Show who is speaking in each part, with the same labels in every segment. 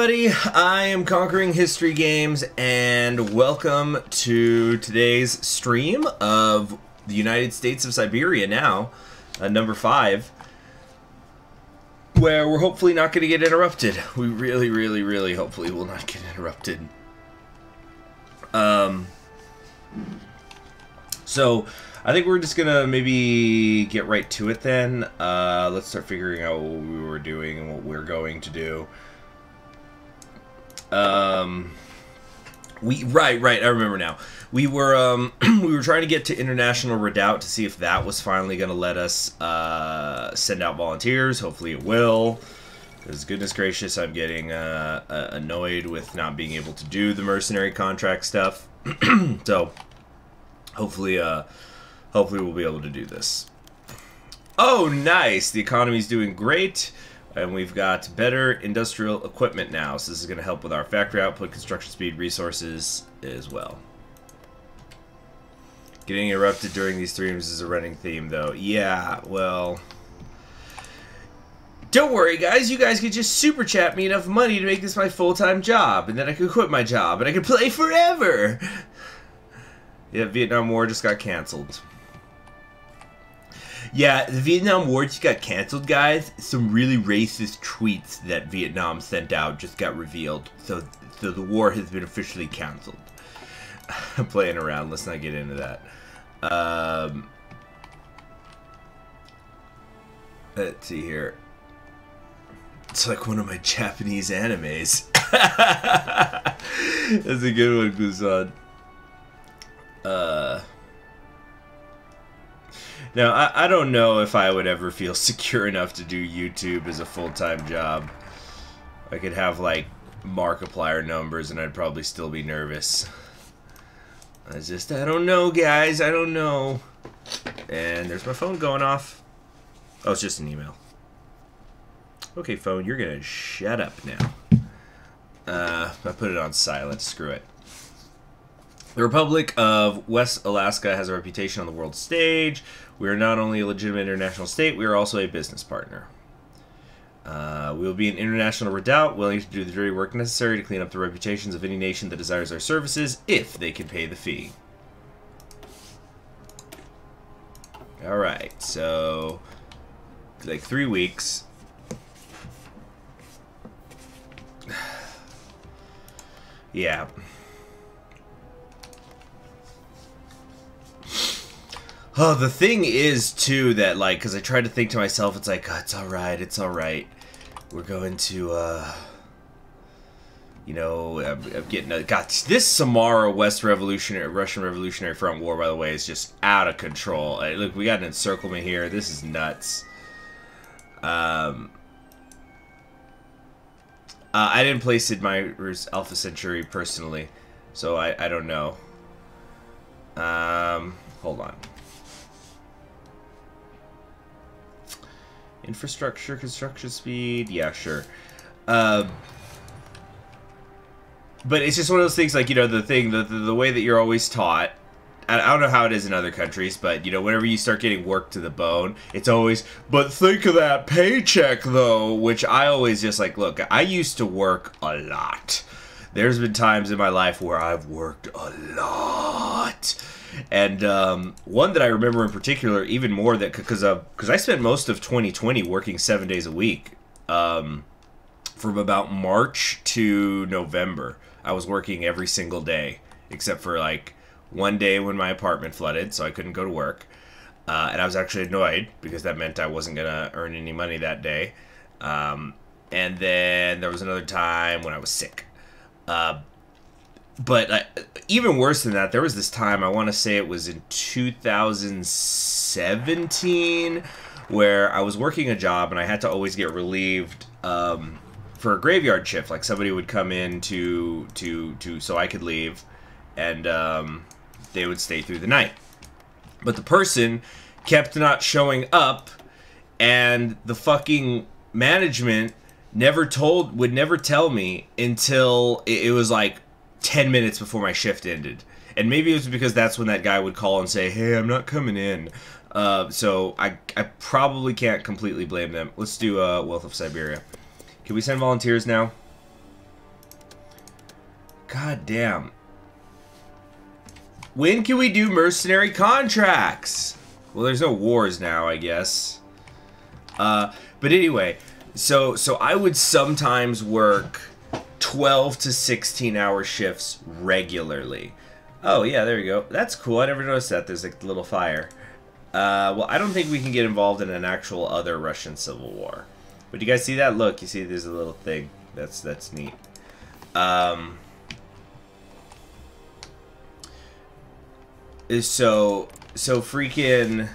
Speaker 1: everybody, I am Conquering History Games, and welcome to today's stream of the United States of Siberia now, number 5, where we're hopefully not going to get interrupted. We really hopefully will not get interrupted. So, I think we're just going to maybe get right to it then. Let's start figuring out what we were doing and what we're going to do. Right, I remember now. We were we were trying to get to International Redoubt to see if that was finally going to let us send out volunteers. Hopefully it will. Because goodness gracious, I'm getting annoyed with not being able to do the mercenary contract stuff. So hopefully we'll be able to do this. Oh, nice! The economy's doing great. And we've got better industrial equipment now, so this is going to help with our factory output, construction speed, resources as well. Getting interrupted during these streams is a running theme, though. Yeah, well... Don't worry, guys. You guys could just super chat me enough money to make this my full-time job, and then I could quit my job, and I could play forever! Yeah, Vietnam War just got canceled. Yeah, the Vietnam War just got canceled, guys. Some really racist tweets that Vietnam sent out just got revealed. So the war has been officially canceled. I'm playing around. Let's not get into that. Let's see here. It's like one of my Japanese animes. That's a good one, Guzan. Now, I don't know if I would ever feel secure enough to do YouTube as a full-time job. I could have, like, Markiplier numbers and I'd probably still be nervous. I don't know, guys. I don't know. And there's my phone going off. Oh, it's just an email. Okay, phone, you're gonna shut up now. I put it on silent. Screw it. The Republic of West Alaska has a reputation on the world stage. We are not only a legitimate international state, we are also a business partner. We will be an international redoubt, willing to do the dirty work necessary to clean up the reputations of any nation that desires our services, if they can pay the fee. Alright, so... like 3 weeks. Yeah. Oh, the thing is, too, that, like, because I tried to think to myself, it's like, oh, it's alright. We're going to, you know, I'm getting, God, this Samara Russian Revolutionary Front War, by the way, is just out of control. Look, we got an encirclement here. This is nuts. I didn't play Sid Meier's Alpha Centauri personally, so I don't know. Hold on. Infrastructure, construction speed, yeah, sure. But it's just one of those things, like, you know, the way that you're always taught. I don't know how it is in other countries, but, you know, whenever you start getting work to the bone, it's always, but think of that paycheck, though, which I always just, like, look, I used to work a lot. There's been times in my life where I've worked a lot. And one that I remember in particular, even more, that because I spent most of 2020 working 7 days a week, from about March to November. I was working every single day, except for like one day when my apartment flooded, so I couldn't go to work, and I was actually annoyed because that meant I wasn't gonna earn any money that day. And then there was another time when I was sick. But even worse than that, there was this time, I want to say it was in 2017, where I was working a job and I had to always get relieved for a graveyard shift. Like, somebody would come in so I could leave, and they would stay through the night. But the person kept not showing up, and the fucking management would never tell me until it was like 10 minutes before my shift ended. And maybe it was because that's when that guy would call and say, hey, I'm not coming in. So I probably can't completely blame them. Let's do Wealth of Siberia. Can we send volunteers now? God damn. When can we do mercenary contracts? Well, there's no wars now, I guess. But anyway, so I would sometimes work 12 to 16-hour shifts regularly. Oh, yeah, there you go. That's cool. I never noticed that. There's like a little fire. Well, I don't think we can get involved in an actual other Russian civil war. But you guys see that? Look, you see there's a little thing. That's neat. So freaking...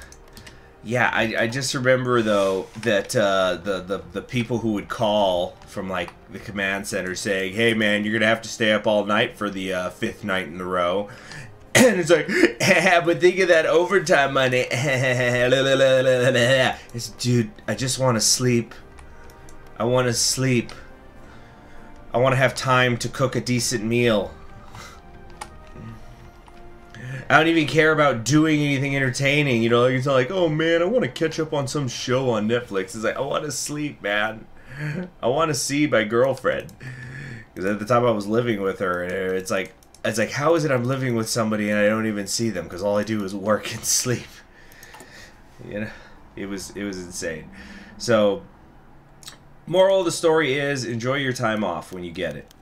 Speaker 1: Yeah, I just remember, though, that the people who would call from, like, the command center saying, hey, man, you're going to have to stay up all night for the 5th night in a row. And it's like, but think of that overtime money. It's, dude, I just want to sleep. I want to sleep. I want to have time to cook a decent meal. I don't even care about doing anything entertaining, you know, it's not like, oh man, I want to catch up on some show on Netflix. It's like, I want to sleep, man. I want to see my girlfriend. Because at the time I was living with her, and it's like, how is it I'm living with somebody and I don't even see them? Because all I do is work and sleep. You know, it was insane. So, moral of the story is, enjoy your time off when you get it.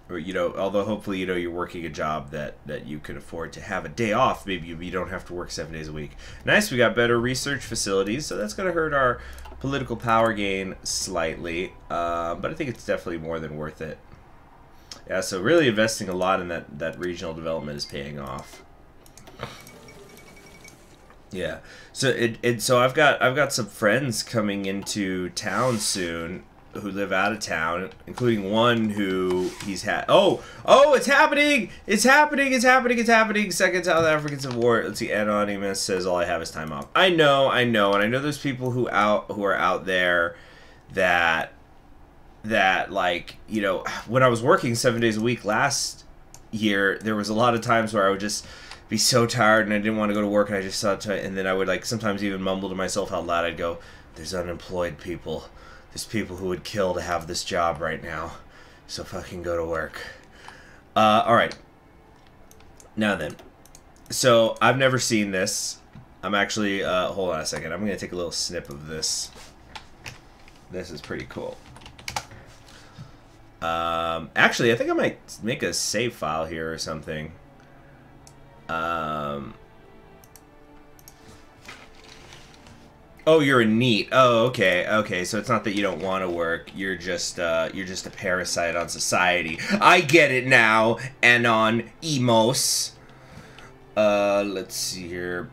Speaker 1: Or, you know, although hopefully, you know, you're working a job that you can afford to have a day off. Maybe you don't have to work 7 days a week. Nice, we got better research facilities, so that's going to hurt our political power gain slightly. But I think it's definitely more than worth it. Yeah, so really investing a lot in that regional development is paying off. Yeah, so I've got some friends coming into town soon who live out of town, including one who he's had. Oh, it's happening! It's happening! It's happening! It's happening! Second South African Civil War. Let's see. Anonymous says all I have is time off. I know, and I know there's people who are out there that like, you know, when I was working 7 days a week last year, there was a lot of times where I would just be so tired and I didn't want to go to work, and I just thought, and then I would like sometimes even mumble to myself out loud. I'd go, "There's unemployed people. There's people who would kill to have this job right now, so fucking go to work." Alright. Now then. So, I've never seen this. I'm actually, hold on a second. I'm going to take a little snip of this. This is pretty cool. Actually, I think I might make a save file here or something. Oh, you're a NEET. Oh, okay, okay. So it's not that you don't want to work. You're just a parasite on society. I get it now. Anon Emos. Let's see here.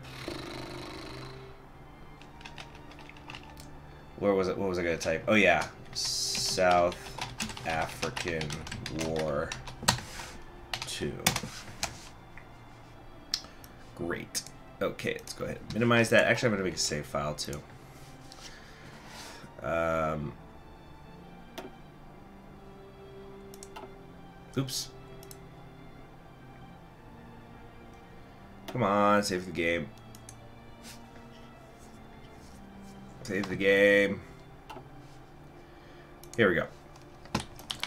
Speaker 1: Where was it? What was I gonna type? Oh yeah, South African War 2. Great. Okay, let's go ahead and minimize that. Actually, I'm going to make a save file, too. Oops. Come on, save the game. Save the game. Here we go.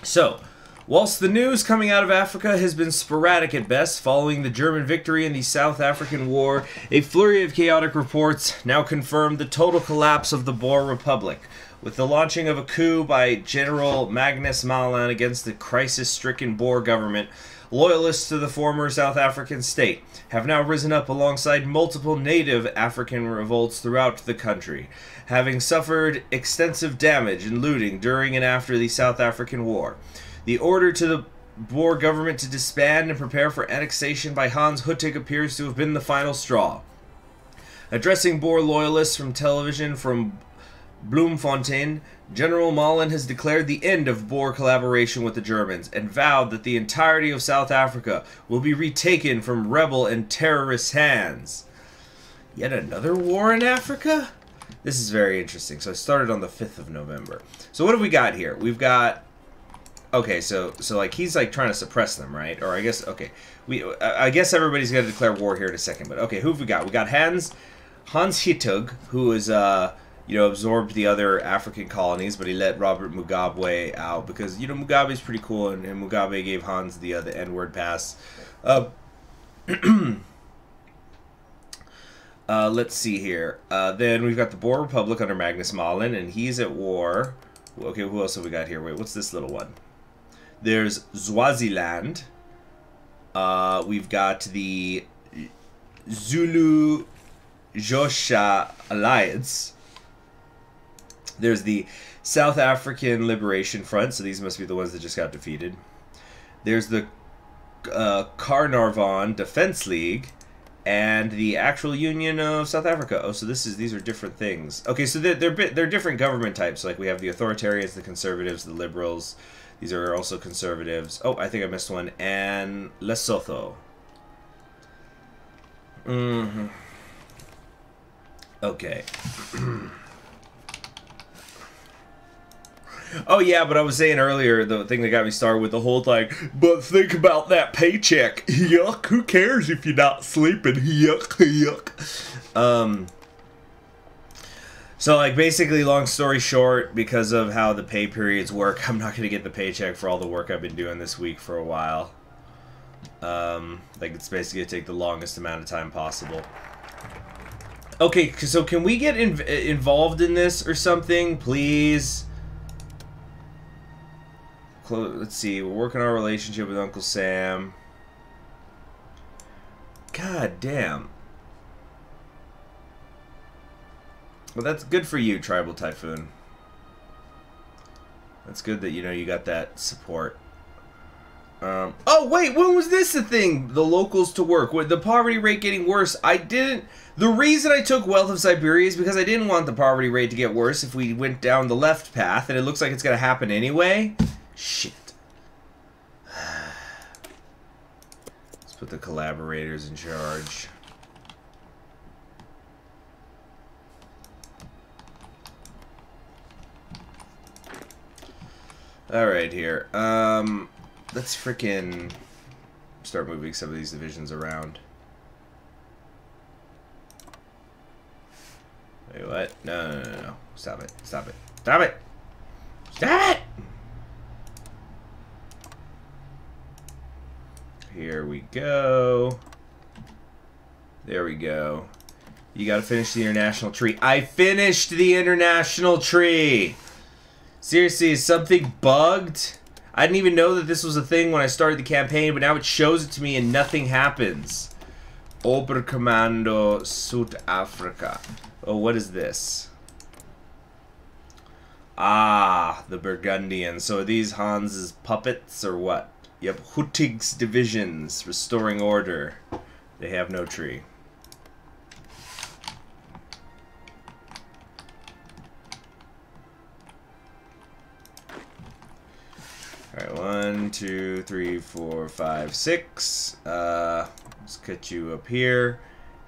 Speaker 1: So, whilst the news coming out of Africa has been sporadic at best following the German victory in the South African War, a flurry of chaotic reports now confirm the total collapse of the Boer Republic. With the launching of a coup by General Magnus Malan against the crisis-stricken Boer government, loyalists to the former South African state have now risen up alongside multiple native African revolts throughout the country, having suffered extensive damage and looting during and after the South African War. The order to the Boer government to disband and prepare for annexation by Hans Huttig appears to have been the final straw. Addressing Boer loyalists from television from Bloemfontein, General Malan has declared the end of Boer collaboration with the Germans and vowed that the entirety of South Africa will be retaken from rebel and terrorist hands. Yet another war in Africa? This is very interesting. So it started on the 5th of November. So what have we got here? We've got... Okay, so like he's like trying to suppress them, right? Or I guess I guess everybody's gonna declare war here in a second. But okay, who have we got? We got Hans Huttig, who is you know, absorbed the other African colonies, but he let Robert Mugabe out because, you know, Mugabe's pretty cool, and Mugabe gave Hans the N-word pass. Let's see here. Then we've got the Boer Republic under Magnus Malin, and he's at war. Okay, who else have we got here? Wait, what's this little one? There's Swaziland. We've got the Zulu Josha Alliance. There's the South African Liberation Front, so these must be the ones that just got defeated. There's the Carnarvon Defense League and the actual Union of South Africa. Oh, so these are different things. Okay, so they're different government types. Like we have the authoritarians, the conservatives, the liberals. These are also conservatives. Oh, I think I missed one. And Lesotho. Okay. Oh yeah, but I was saying earlier, the thing that got me started with the whole thing, but think about that paycheck. Yuck, who cares if you're not sleeping? Yuck, yuck. So, like, basically, long story short, because of how the pay periods work, I'm not going to get the paycheck for all the work I've been doing this week for a while. Like, it's basically going to take the longest amount of time possible. Okay, so can we get involved in this or something, please? Let's see, we're working on our relationship with Uncle Sam. God damn. Well, that's good for you, Tribal Typhoon. That's good that, you know, you got that support. Oh, wait, when was this a thing? The locals to work. With the poverty rate getting worse, the reason I took Wealth of Siberia is because I didn't want the poverty rate to get worse if we went down the left path, and it looks like it's going to happen anyway. Shit. Let's put the collaborators in charge. Alright, here. Let's frickin' start moving some of these divisions around. Wait, what? No. Stop it. Stop it. Stop it! Stop it! Here we go. There we go. You gotta finish the international tree. I finished the international tree! Seriously, is something bugged? I didn't even know that this was a thing when I started the campaign, but now it shows it to me and nothing happens. Oberkommando South Africa. Oh, what is this? Ah, the Burgundians. So are these Hans's puppets or what? Yep, Huttig's divisions, restoring order. They have no tree. Alright, 1, 2, 3, 4, 5, 6. Let's cut you up here.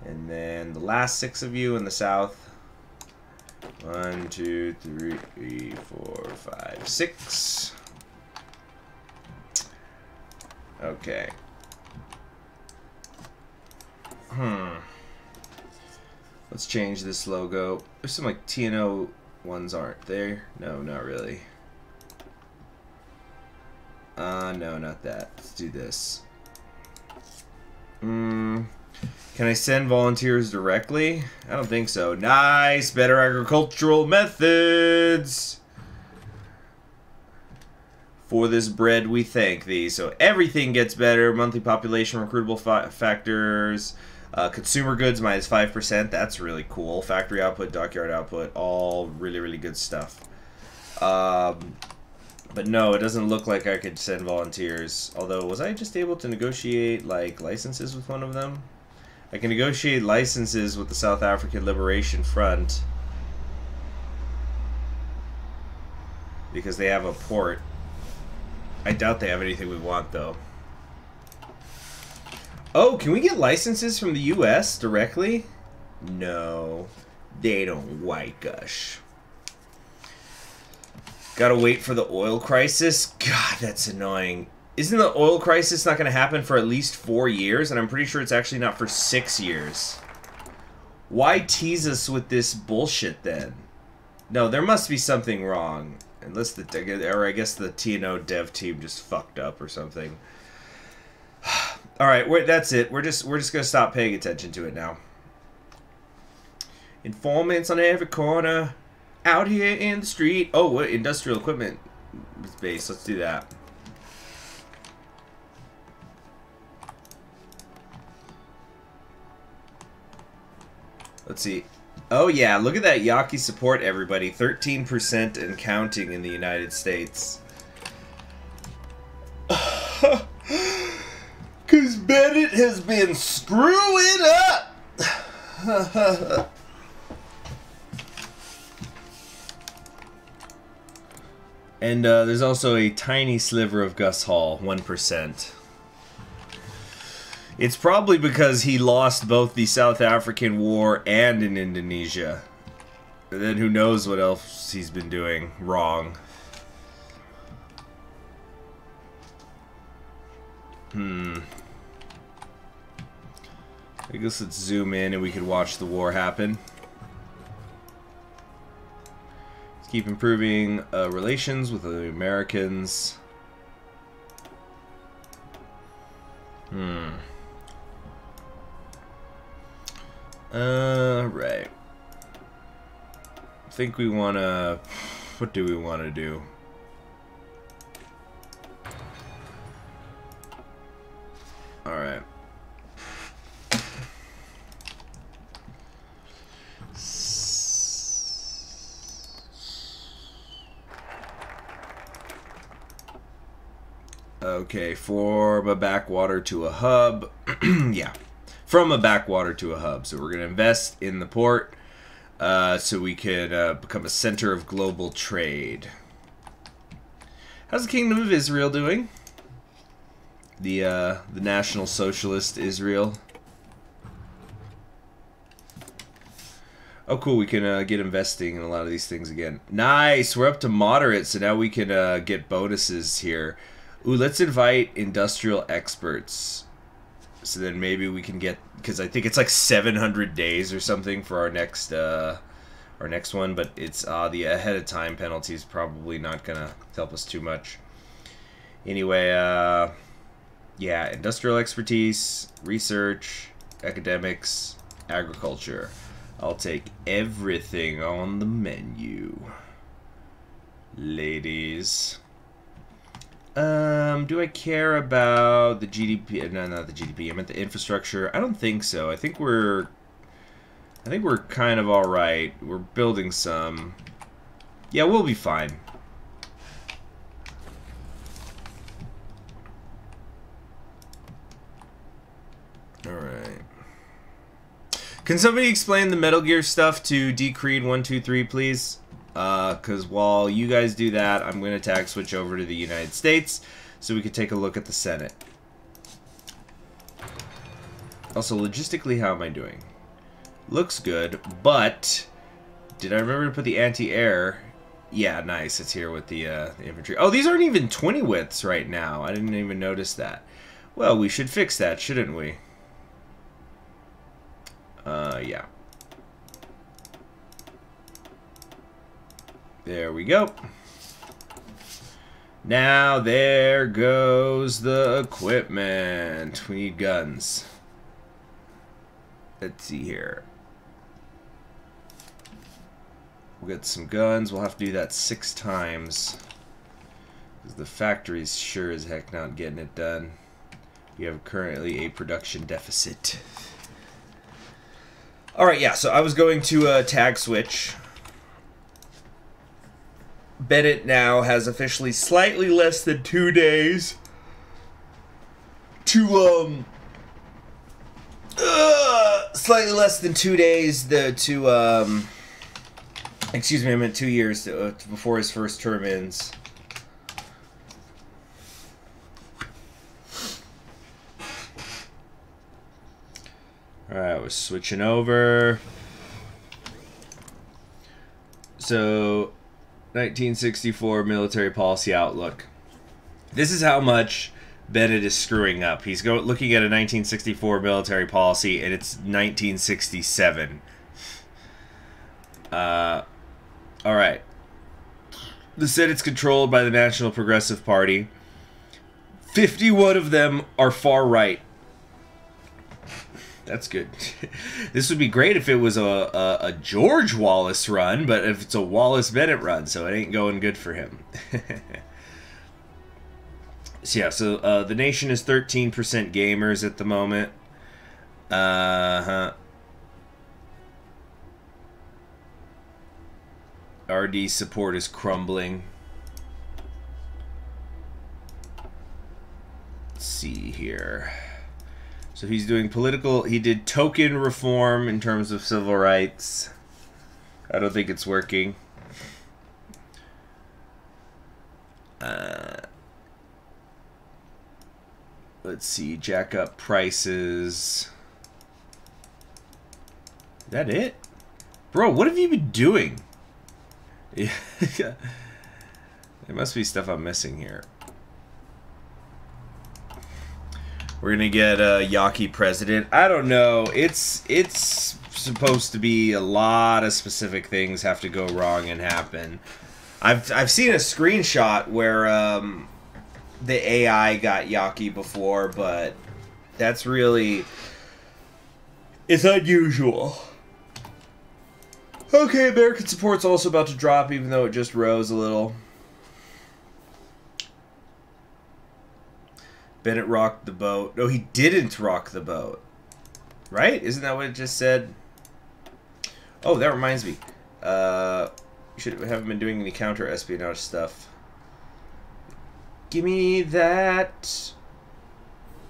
Speaker 1: And then the last 6 of you in the south. 1, 2, 3, 4, 5, 6. Okay. Let's change this logo. There's some like TNO ones, aren't there? No, not really. No, not that. Let's do this. Can I send volunteers directly? I don't think so. Nice! Better agricultural methods! For this bread, we thank thee. So everything gets better. Monthly population recruitable factors. Consumer goods minus 5%. That's really cool. Factory output, dockyard output. All really, really good stuff. But no, it doesn't look like I could send volunteers. Although, was I just able to negotiate, like, licenses with one of them? I can negotiate licenses with the South African Liberation Front. Because they have a port. I doubt they have anything we want, though. Oh, can we get licenses from the U.S. directly? No. They don't like us. Gotta wait for the oil crisis? God, that's annoying. Isn't the oil crisis not gonna happen for at least 4 years? And I'm pretty sure it's actually not for 6 years. Why tease us with this bullshit, then? No, there must be something wrong. Unless or I guess the TNO dev team just fucked up or something. All right, that's it. We're just gonna stop paying attention to it now. Informants on every corner, out here in the street. Oh, what industrial equipment base? Let's do that. Let's see. Oh yeah, look at that Yaki support, everybody. 13% and counting in the United States. Cause Bennett has been screwing up. And there's also a tiny sliver of Gus Hall, 1%. It's probably because he lost both the South African War and in Indonesia. And then who knows what else he's been doing wrong. I guess let's zoom in and we can watch the war happen. Let's keep improving relations with the Americans. Right. I think we wanna... What do we want to do? Alright. Okay, from a backwater to a hub. Yeah. From a backwater to a hub. So we're going to invest in the port so we can become a center of global trade. How's the Kingdom of Israel doing? The National Socialist Israel. Oh, cool. We can get investing in a lot of these things again. Nice. We're up to moderate, so now we can get bonuses here. Ooh, let's invite industrial experts. So then maybe we can get, because I think it's like 700 days or something for our next one, but it's the ahead of time penalty is probably not gonna help us too much. Anyway, yeah, industrial expertise, research, academics, agriculture. I'll take everything on the menu, ladies. Do I care about the GDP? No, not the GDP. I meant the infrastructure. I don't think so. I think we're kind of all right. We're building some. Yeah, we'll be fine. All right. Can somebody explain the Metal Gear stuff to Decreed123, please? Because while you guys do that, I'm going to tag switch over to the United States so we can take a look at the Senate. Also, logistically, how am I doing? Looks good, but did I remember to put the anti-air? Yeah, nice. It's here with the infantry. Oh, these aren't even 20 widths right now. I didn't even notice that. Well, we should fix that, shouldn't we? Yeah. There we go. Now there goes the equipment. We need guns. Let's see here. We'll get some guns. We'll have to do that 6 times. Because the factory's sure as heck not getting it done. We have currently a production deficit. Alright, yeah, so I was going to tag switch. Bennett now has officially slightly less than 2 days to, slightly less than 2 days excuse me, I meant 2 years before his first term ends. Alright, we're switching over. So, 1964 military policy outlook. This is how much Bennett is screwing up. He's looking at a 1964 military policy, and it's 1967. All right. The Senate's controlled by the National Progressive Party. 51 of them are far right. That's good. This would be great if it was a George Wallace run, but if it's a Wallace Bennett run, so it ain't going good for him. So yeah, so the nation is 13% gamers at the moment. RD support is crumbling. Let's see here. So he's doing political, he did token reform in terms of civil rights. I don't think it's working. Let's see, jack up prices. Is that it? Bro, what have you been doing? Yeah. There must be stuff I'm missing here. We're gonna get Yaki president. I don't know. It's supposed to be a lot of specific things have to go wrong and happen. I've seen a screenshot where the AI got Yaki before, but that's really, it's unusual. Okay, American support's also about to drop, even though it just rose a little. Bennett rocked the boat. No, he didn't rock the boat. Right? Isn't that what it just said? Oh, that reminds me. You haven't been doing any counter-espionage stuff. Give me that.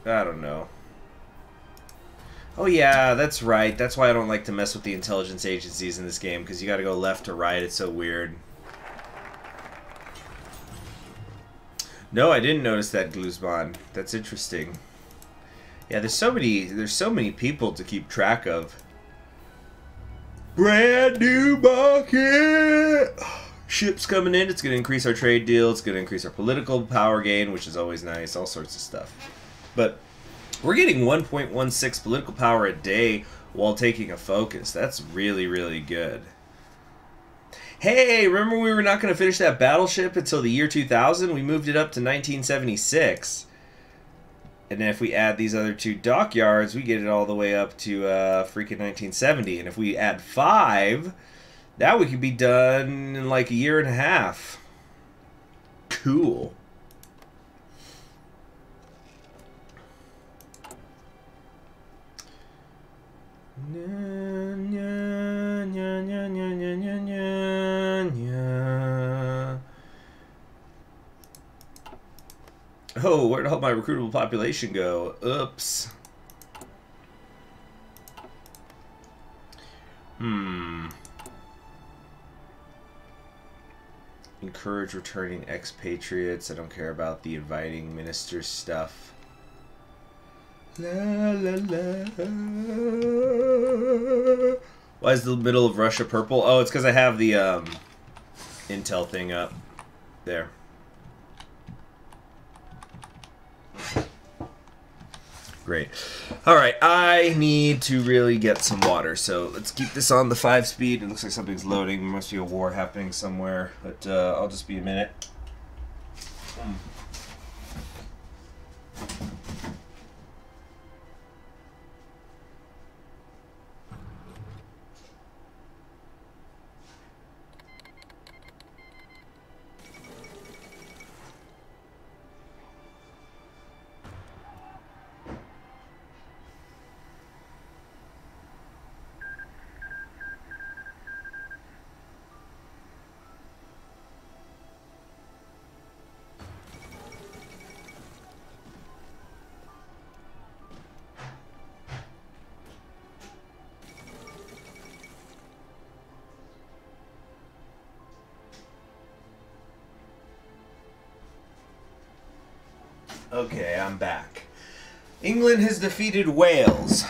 Speaker 1: I don't know. Oh yeah, that's right. That's why I don't like to mess with the intelligence agencies in this game, because you gotta go left to right. It's so weird. No, I didn't notice that, Gluzman. That's interesting. Yeah, there's so many people to keep track of. Brand new market! Ships coming in. It's going to increase our trade deal. It's going to increase our political power gain, which is always nice. All sorts of stuff. But we're getting 1.16 political power a day while taking a focus. That's really, really good. Hey, remember we were not going to finish that battleship until the year 2000? We moved it up to 1976. And then if we add these other two dockyards, we get it all the way up to freaking 1970. And if we add 5, that we could be done in like a year and a half. Cool. Oh, where the hell did my recruitable population go? Oops. Encourage returning expatriates. I don't care about the inviting minister stuff. La la la. Why is the middle of Russia purple? Oh, it's because I have the intel thing up there. Great. Alright, I need to really get some water, so let's keep this on the 5-speed. It looks like something's loading. There must be a war happening somewhere, but I'll just be a minute. Okay, I'm back. England has defeated Wales.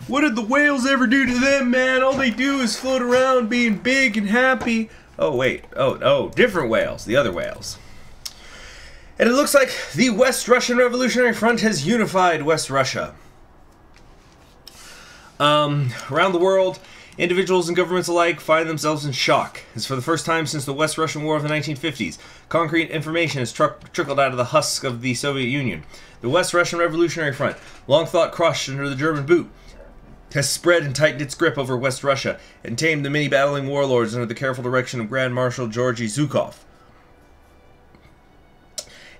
Speaker 1: What did the Wales ever do to them, man? All they do is float around being big and happy. Oh, wait. Oh, different Wales. The other Wales. And it looks like the West Russian Revolutionary Front has unified West Russia. Around the world, Individuals and governments alike find themselves in shock, as for the first time since the West Russian War of the 1950s, concrete information has trickled out of the husk of the Soviet Union. The West Russian Revolutionary Front, long thought crushed under the German boot, has spread and tightened its grip over West Russia and tamed the many battling warlords under the careful direction of Grand Marshal Georgy Zhukov.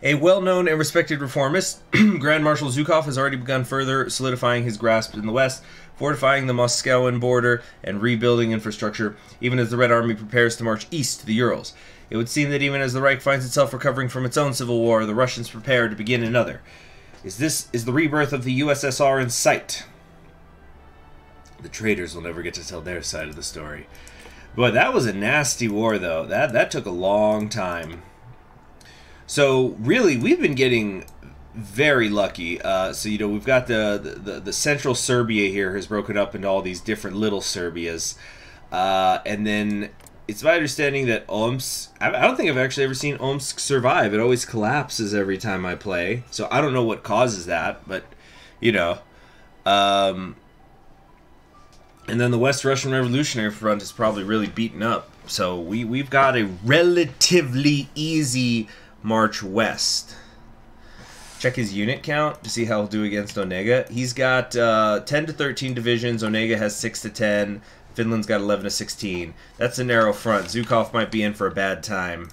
Speaker 1: A well-known and respected reformist, Grand Marshal Zhukov has already begun further solidifying his grasp in the West, fortifying the Moscowan border and rebuilding infrastructure, even as the Red Army prepares to march east to the Urals. It would seem that even as the Reich finds itself recovering from its own civil war, the Russians prepare to begin another. Is the rebirth of the USSR in sight? The traitors will never get to tell their side of the story. Boy, that was a nasty war, though. That took a long time. So, really, we've been getting very lucky. So, you know, we've got the central Serbia here has broken up into all these different little Serbias. And then it's my understanding that Omsk... I don't think I've actually ever seen Omsk survive. It always collapses every time I play. So, I don't know what causes that, but, you know... and then the West Russian Revolutionary Front is probably really beaten up. So, we've got a relatively easy... march west. Check his unit count to see how he'll do against Onega. He's got 10 to 13 divisions. Onega has 6 to 10. Finland's got 11 to 16. That's a narrow front. Zhukov might be in for a bad time.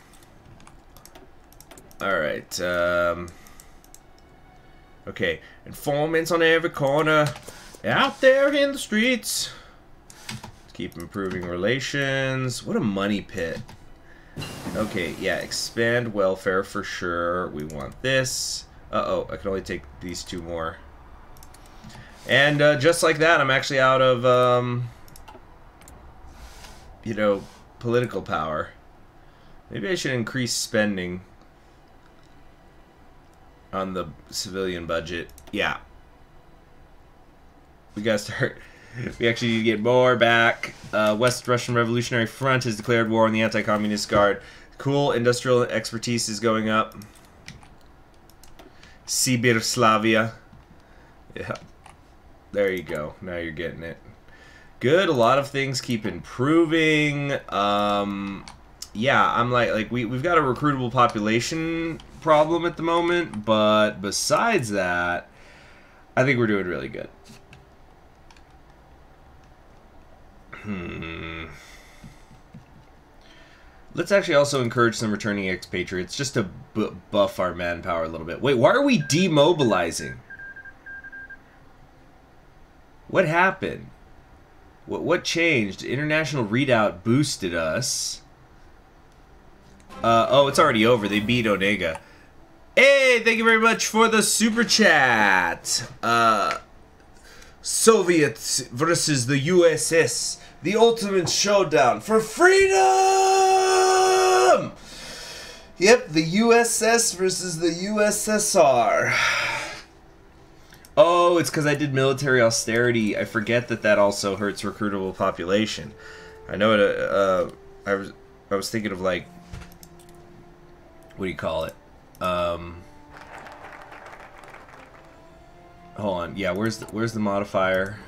Speaker 1: Alright. Okay. Informants on every corner. Out there in the streets. Let's keep improving relations. What a money pit. Okay, yeah, expand welfare for sure. We want this. Uh-oh, I can only take these 2 more. And just like that, I'm actually out of, you know, political power. Maybe I should increase spending on the civilian budget. Yeah. We gotta start... We actually need to get more back. West Russian Revolutionary Front has declared war on the Anti-Communist Guard. Cool, industrial expertise is going up. Siberia. Yeah. There you go. Now you're getting it. Good, a lot of things keep improving. Yeah, I'm like we've got a recruitable population problem at the moment, but besides that, I think we're doing really good. Let's actually also encourage some returning expatriates just to buff our manpower a little bit. Wait, why are we demobilizing? What happened? What changed? International readout boosted us. Oh, it's already over. They beat Onega. Hey, thank you very much for the super chat. Soviets versus the USS. The ultimate showdown for freedom! Yep, the USS versus the USSR. Oh, it's because I did military austerity. I forget that also hurts recruitable population. I know it. I was thinking of like, what do you call it? Hold on. Yeah, where's the modifier?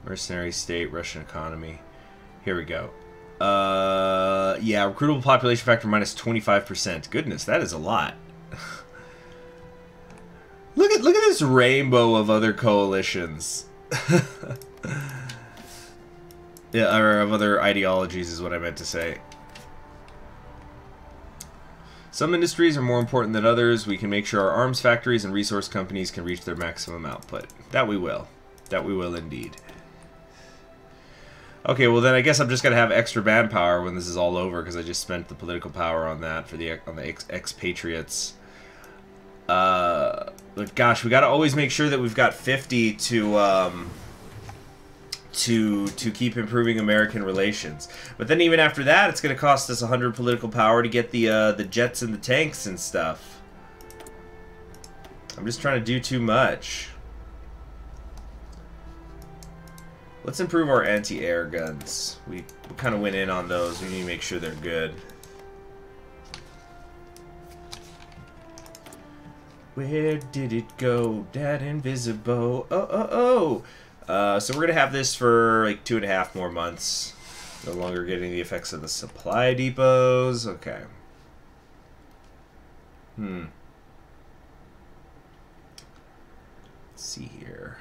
Speaker 1: Mercenary state, Russian economy. Here we go. Yeah, recruitable population factor minus 25%. Goodness, that is a lot. Look at this rainbow of other coalitions. Yeah, or of other ideologies is what I meant to say. Some industries are more important than others. We can make sure our arms factories and resource companies can reach their maximum output. That we will. That we will indeed. Okay, well then I guess I'm just gonna have extra manpower when this is all over because I just spent the political power on that for the expatriates. But gosh, we gotta always make sure that we've got 50 to keep improving American relations. But then even after that, it's gonna cost us 100 political power to get the jets and the tanks and stuff. I'm just trying to do too much. Let's improve our anti-air guns. We kind of went in on those. We need to make sure they're good. Where did it go? That invisible. So we're going to have this for like 2.5 more months. No longer getting the effects of the supply depots. Okay. Let's see here.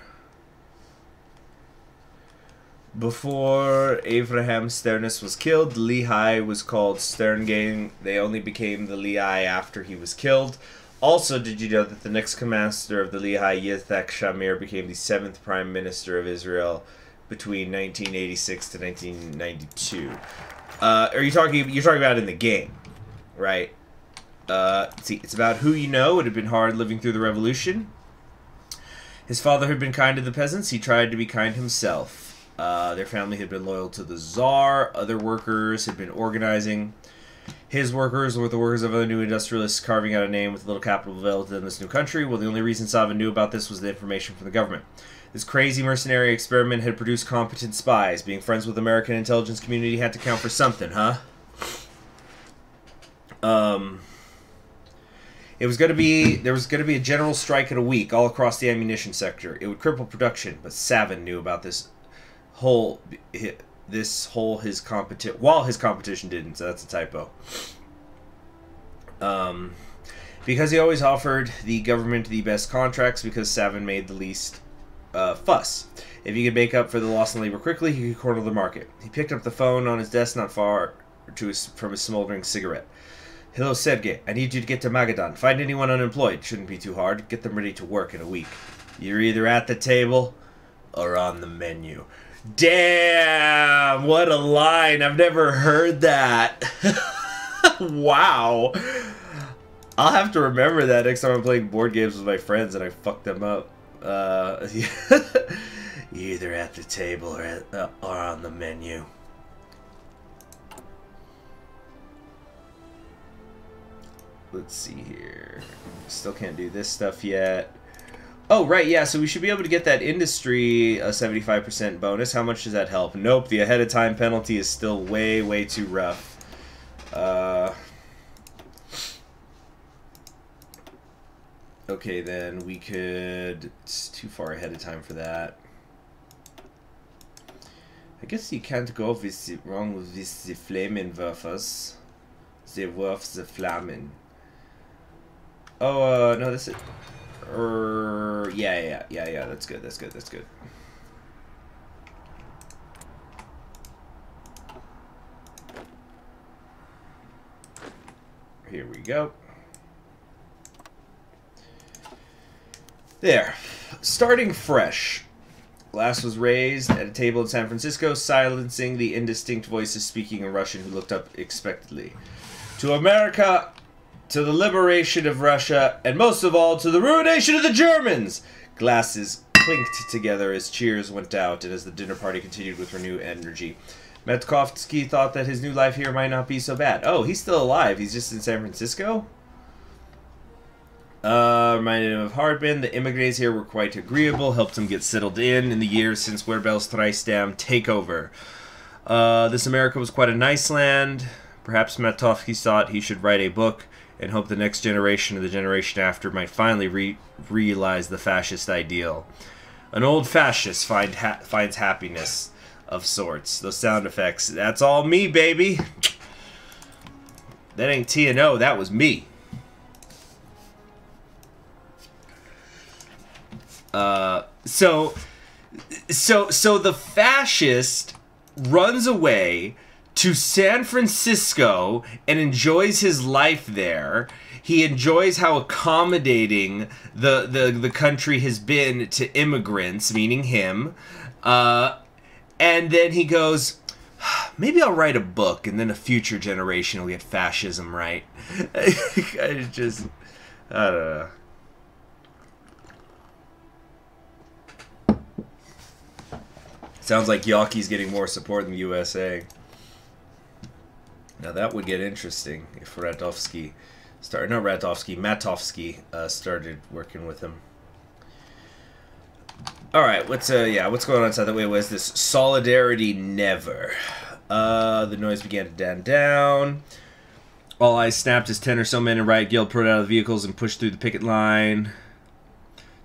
Speaker 1: Before Abraham Sternis was killed, the Lehigh was called Sterngang. They only became the Lehigh after he was killed. Also, did you know that the next commander of the Lehigh, Yitzhak Shamir, became the 7th Prime Minister of Israel between 1986 to 1992? You're talking about in the game, right? See, it's about who you know. It had been hard living through the revolution. His father had been kind to the peasants. He tried to be kind himself. Their family had been loyal to the Tsar. Other workers had been organizing. His workers were the workers of other new industrialists carving out a name with little capital available in this new country. Well, the only reason Savin knew about this was the information from the government. This crazy mercenary experiment had produced competent spies. Being friends with the American intelligence community had to count for something, huh? There was going to be a general strike in a week all across the ammunition sector. It would cripple production, but Savin knew about this while his competition didn't, so that's a typo. Because he always offered the government the best contracts, because Savin made the least fuss. If he could make up for the loss in labor quickly, he could corner the market. He picked up the phone on his desk not far from his smoldering cigarette. Hello, Sergey. I need you to get to Magadan. Find anyone unemployed. Shouldn't be too hard. Get them ready to work in a week. You're either at the table or on the menu. Damn, what a line. I've never heard that. Wow. I'll have to remember that next time I'm playing board games with my friends and I fuck them up. Either at the table or on the menu. Let's see here. Still can't do this stuff yet. Oh, right, yeah, so we should be able to get that industry a 75% bonus. How much does that help? Nope, the ahead of time penalty is still way, way too rough. Okay, then we could... It's too far ahead of time for that. I guess you can't go with the, wrong with this, the Flammenwerfers. The Werf the Flammen. Oh, no, this is... yeah, that's good. Here we go. There. Starting fresh. Glass was raised at a table in San Francisco, silencing the indistinct voices speaking in Russian who looked up expectantly. To America... to the liberation of Russia, and most of all, to the ruination of the Germans! Glasses clinked together as cheers went out, and as the dinner party continued with renewed energy. Metkovsky thought that his new life here might not be so bad. Oh, he's still alive. He's just in San Francisco? Reminded him of Hardman. The immigrants here were quite agreeable, helped him get settled in the years since Werbel's Treisdam takeover. This America was quite a nice land. Perhaps Metkovsky thought he should write a book and hope the next generation or the generation after might finally realize the fascist ideal. An old fascist finds happiness of sorts. Those sound effects, that's all me, baby. That ain't TNO, that was me. So the fascist runs away to San Francisco and enjoys his life there. He enjoys how accommodating the country has been to immigrants, meaning him. And then he goes, maybe I'll write a book and then a future generation will get fascism right. I don't know. Sounds like Yaki's getting more support than the USA. Now that would get interesting if Matovsky started working with him. All right, what's going on inside the way? Was this solidarity? Never. The noise began to dan down. All eyes snapped as 10 or so men in riot guild poured out of the vehicles and pushed through the picket line.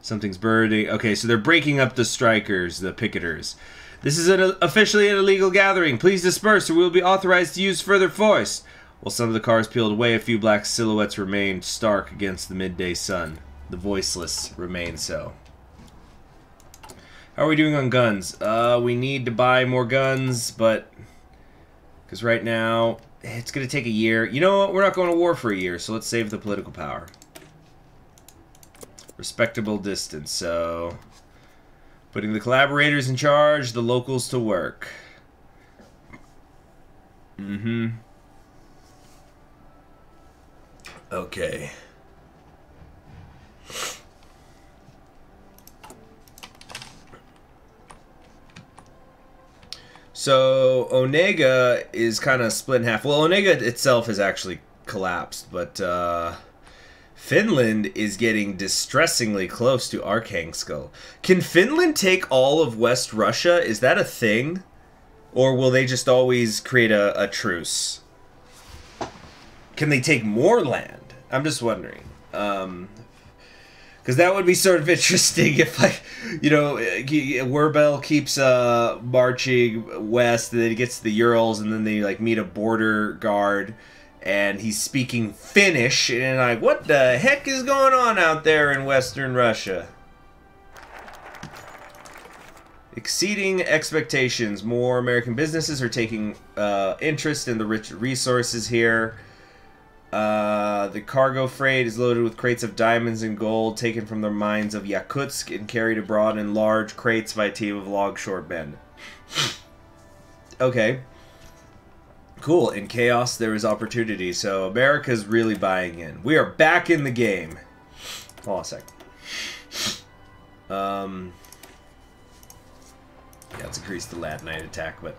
Speaker 1: Something's burning. Okay, so they're breaking up the strikers, the picketers. This is officially an illegal gathering. Please disperse or we will be authorized to use further force. While some of the cars peeled away, a few black silhouettes remained stark against the midday sun. The voiceless remained so. How are we doing on guns? We need to buy more guns, but... because right now, it's going to take a year. You know what? We're not going to war for a year, so let's save the political power. Respectable distance, so... putting the collaborators in charge, the locals to work. Okay. So, Onega is kind of split in half. Well, Onega itself has actually collapsed, but Finland is getting distressingly close to Arkhangelsk. Can Finland take all of West Russia? Is that a thing? Or will they just always create a truce? Can they take more land? I'm just wondering. Because that would be sort of interesting if, like, you know, Werbel keeps marching west, and then he gets to the Urals, and then they, like, meet a border guard, and he's speaking Finnish, and like, what the heck is going on out there in Western Russia? Exceeding expectations. More American businesses are taking interest in the rich resources here. The cargo freight is loaded with crates of diamonds and gold taken from the mines of Yakutsk and carried abroad in large crates by a team of longshoremen. Okay. Cool. In chaos, there is opportunity. So America's really buying in. We are back in the game. Hold on a sec. Yeah, let's increase the lad night attack, but...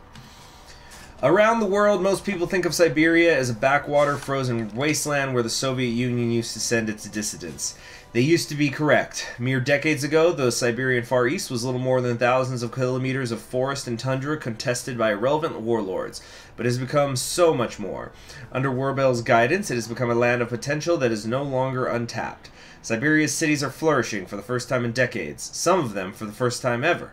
Speaker 1: around the world, most people think of Siberia as a backwater, frozen wasteland where the Soviet Union used to send its dissidents. They used to be correct. Mere decades ago, the Siberian Far East was little more than thousands of kilometers of forest and tundra contested by irrelevant warlords, but has become so much more. Under Werbel's guidance, it has become a land of potential that is no longer untapped. Siberia's cities are flourishing for the first time in decades, some of them for the first time ever.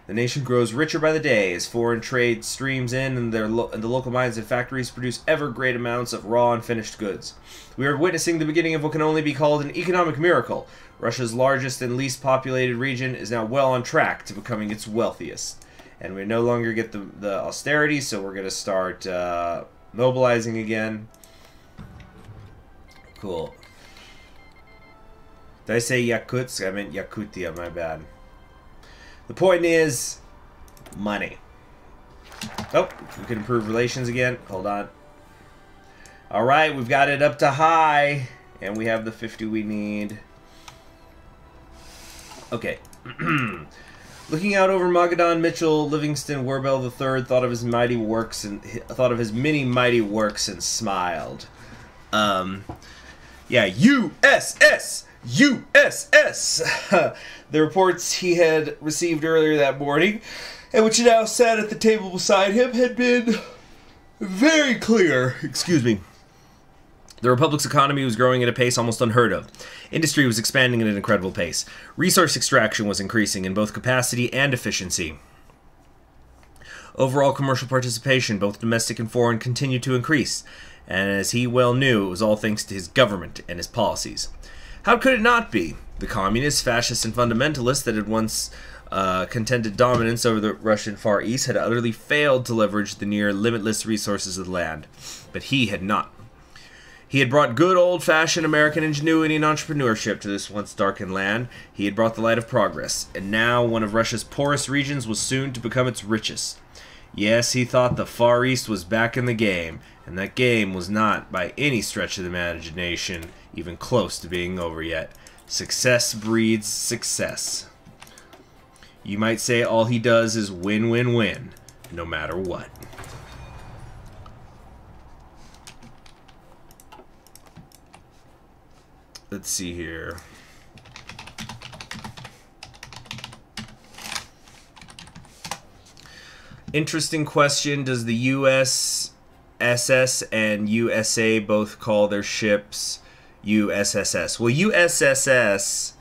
Speaker 1: The nation grows richer by the day as foreign trade streams in, and the local mines and factories produce ever great amounts of raw and finished goods. We are witnessing the beginning of what can only be called an economic miracle. Russia's largest and least populated region is now well on track to becoming its wealthiest. And we no longer get the austerity, so we're going to start mobilizing again. Cool. Did I say Yakutsk? I meant Yakutia, my bad. The point is, money. Oh, we can improve relations again. Hold on. Alright, we've got it up to high. And we have the 50 we need. Okay. Looking out over Magadan, Mitchell, Livingston, Werbel III thought of his mighty works and many mighty works and smiled. Yeah, USS! USS! The reports he had received earlier that morning, and which now sat at the table beside him, had been very clear. Excuse me. The Republic's economy was growing at a pace almost unheard of. Industry was expanding at an incredible pace. Resource extraction was increasing in both capacity and efficiency. Overall commercial participation, both domestic and foreign, continued to increase, and as he well knew, it was all thanks to his government and his policies. How could it not be? The communists, fascists, and fundamentalists that had once contended dominance over the Russian Far East had utterly failed to leverage the near limitless resources of the land. But he had not. He had brought good old-fashioned American ingenuity and entrepreneurship to this once darkened land. He had brought the light of progress, and now one of Russia's poorest regions was soon to become its richest. Yes, he thought the Far East was back in the game, and that game was not, by any stretch of the imagination, even close to being over yet. Success breeds success. You might say all he does is win, win, win, no matter what. Let's see here. Interesting question. Does the USSS and USA both call their ships USSS? Well, USSS...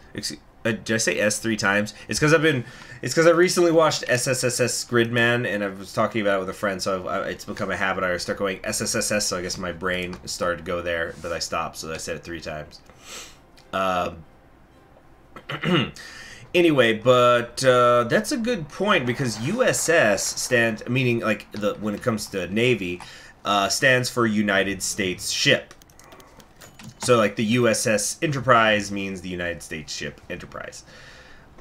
Speaker 1: Did I say S 3 times? It's because I recently watched SSSS Gridman, and I was talking about it with a friend, so it's become a habit. I start going SSSS, so I guess my brain started to go there, but I stopped, so I said it 3 times. Anyway, but that's a good point, because USS stands, meaning like when it comes to Navy, stands for United States Ship. So like the USS Enterprise means the United States Ship Enterprise.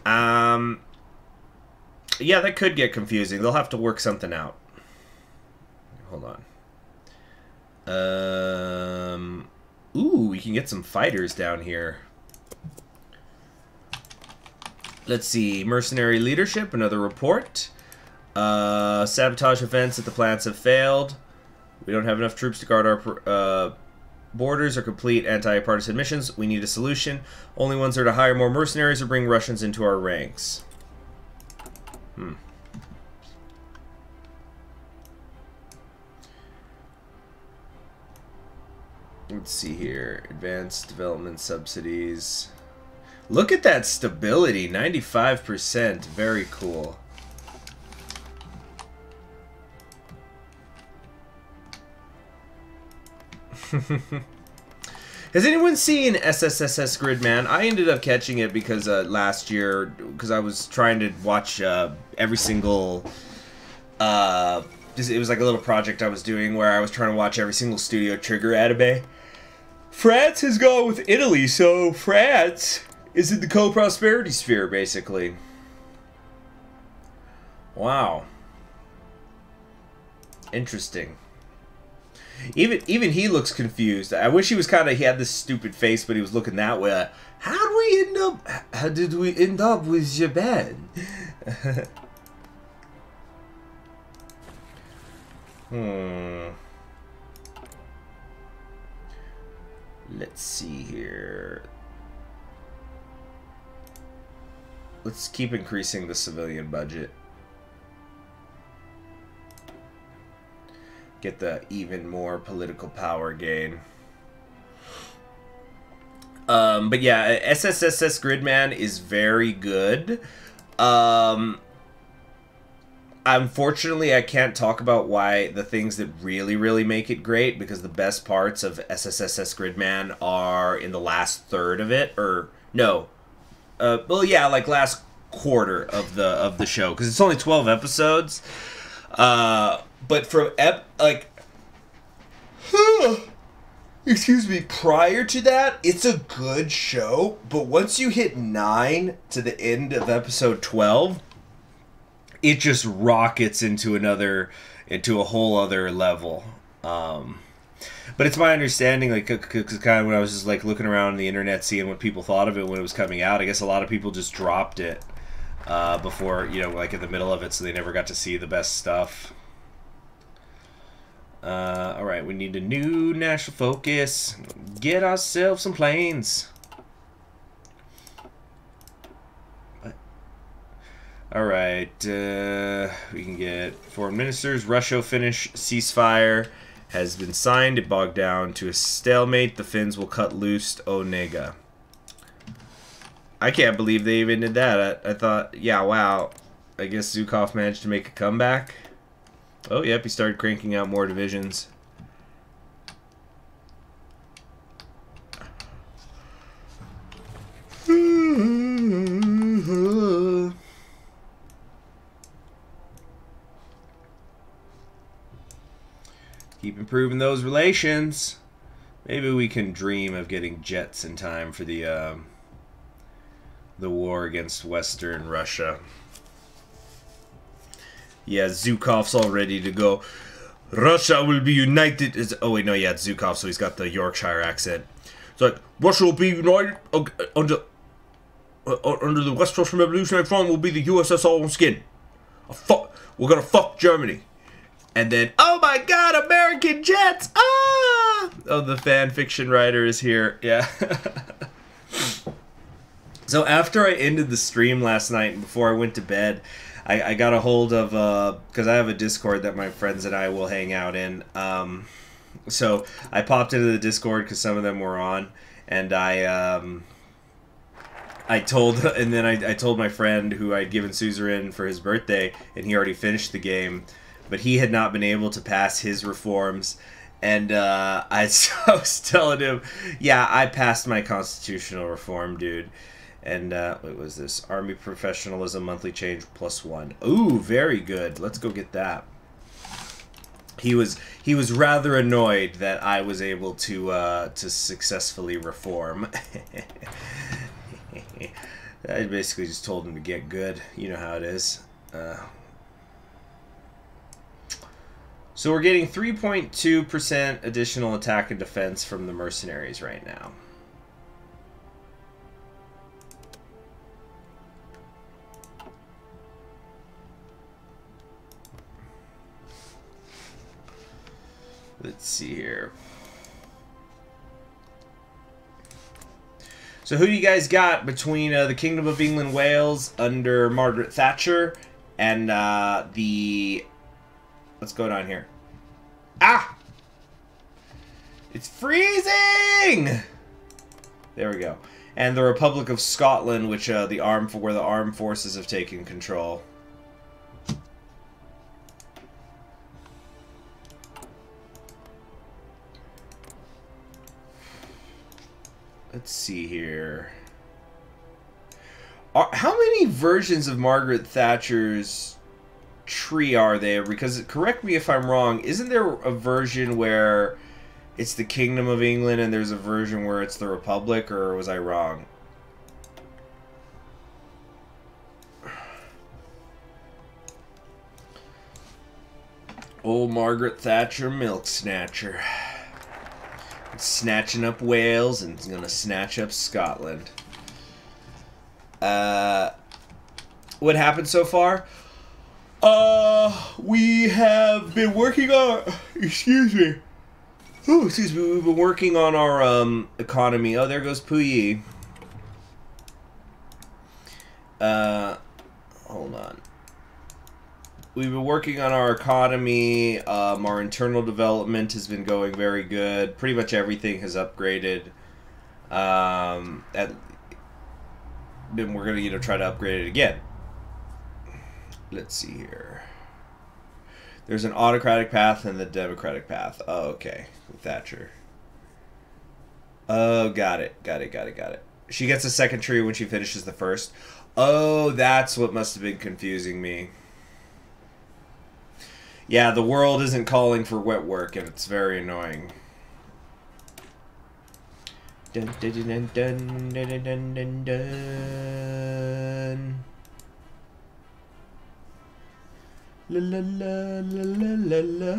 Speaker 1: Yeah, that could get confusing. They'll have to work something out. Hold on. Ooh, we can get some fighters down here. Let's see. Mercenary leadership, another report. Sabotage events at the plants have failed. We don't have enough troops to guard our borders or complete anti-partisan missions. We need a solution. Only ones are to hire more mercenaries or bring Russians into our ranks. Let's see here. Advanced development subsidies. Look at that stability. 95%. Very cool. Has anyone seen SSSS Gridman? I ended up catching it because last year, because I was trying to watch every single... it was like a little project I was doing where I was trying to watch every single Studio Trigger anime. France has gone with Italy, so France is in the co-prosperity sphere, basically. Wow. Interesting. Even he looks confused. I wish he was he had this stupid face, but he was looking that way. How did we end up with Japan? Let's see here. Let's keep increasing the civilian budget. Get the even more political power gain. But yeah, SSSS Gridman is very good. Unfortunately, I can't talk about why the things that really make it great, because the best parts of SSSS Gridman are in the last third of it, or no. Well, yeah, like last quarter of the show, because it's only 12 episodes. But from excuse me, prior to that, it's a good show. But once you hit 9 to the end of episode 12, it just rockets into a whole other level. But it's my understanding, like, cause kind of when I was just like looking around the internet, seeing what people thought of it when it was coming out, I guess a lot of people just dropped it before, like in the middle of it, so they never got to see the best stuff. Alright, we need a new national focus. Get ourselves some planes. Alright, we can get foreign ministers. Russia-Finnish ceasefire has been signed. It bogged down to a stalemate. The Finns will cut loose Onega. I can't believe they even did that. I thought, yeah, wow. I guess Zukov managed to make a comeback. Oh, yep, he started cranking out more divisions. Keep improving those relations. Maybe we can dream of getting jets in time for the war against Western Russia. Yeah, Zhukov's all ready to go. Russia will be united. Oh wait, no, yeah, it's Zhukov, so he's got the Yorkshire accent. It's like, Russia will be united under the West Russian Revolutionary Front will be the USSR on skin. We're gonna fuck Germany. And then, oh my god, American jets! Ah! Oh, the fan fiction writer is here. Yeah. So after I ended the stream last night, before I went to bed, I got a hold of, because I have a Discord that my friends and I will hang out in. So I popped into the Discord because some of them were on, and I I told, and then I told my friend who I'd given suzerain for his birthday, and he already finished the game, but he had not been able to pass his reforms. And I was telling him, yeah, I passed my constitutional reform, dude. And what was this? Army professionalism, monthly change +1. Ooh, very good. Let's go get that. He was rather annoyed that I was able to successfully reform. I basically just told him to get good. You know how it is. So we're getting 3.2% additional attack and defense from the mercenaries right now. Let's see here. So who do you guys got between the Kingdom of England, Wales under Margaret Thatcher and the... What's going on here? Ah! It's freezing! There we go. And the Republic of Scotland, which where the armed forces have taken control. Let's see here. How many versions of Margaret Thatcher's tree are there? Because, correct me if I'm wrong, isn't there a version where it's the Kingdom of England and there's a version where it's the Republic, or was I wrong? Old Margaret Thatcher, milk snatcher. Snatching up Wales and gonna snatch up Scotland. What happened so far? We have been working on... Excuse me. Oh, excuse me. We've been working on our economy. Oh, there goes Puyi. Hold on. We've been working on our economy. Our internal development has been going very good. Pretty much everything has upgraded. Then we're gonna try to upgrade it again. Let's see here. There's an autocratic path and the democratic path. Oh, okay. With Thatcher. Oh, got it. She gets a second tree when she finishes the first. Oh, that's what must have been confusing me. Yeah, the world isn't calling for wet work, and it's very annoying. Dun, dun, dun, dun, dun, dun, dun, dun, dun. La la la la la la la.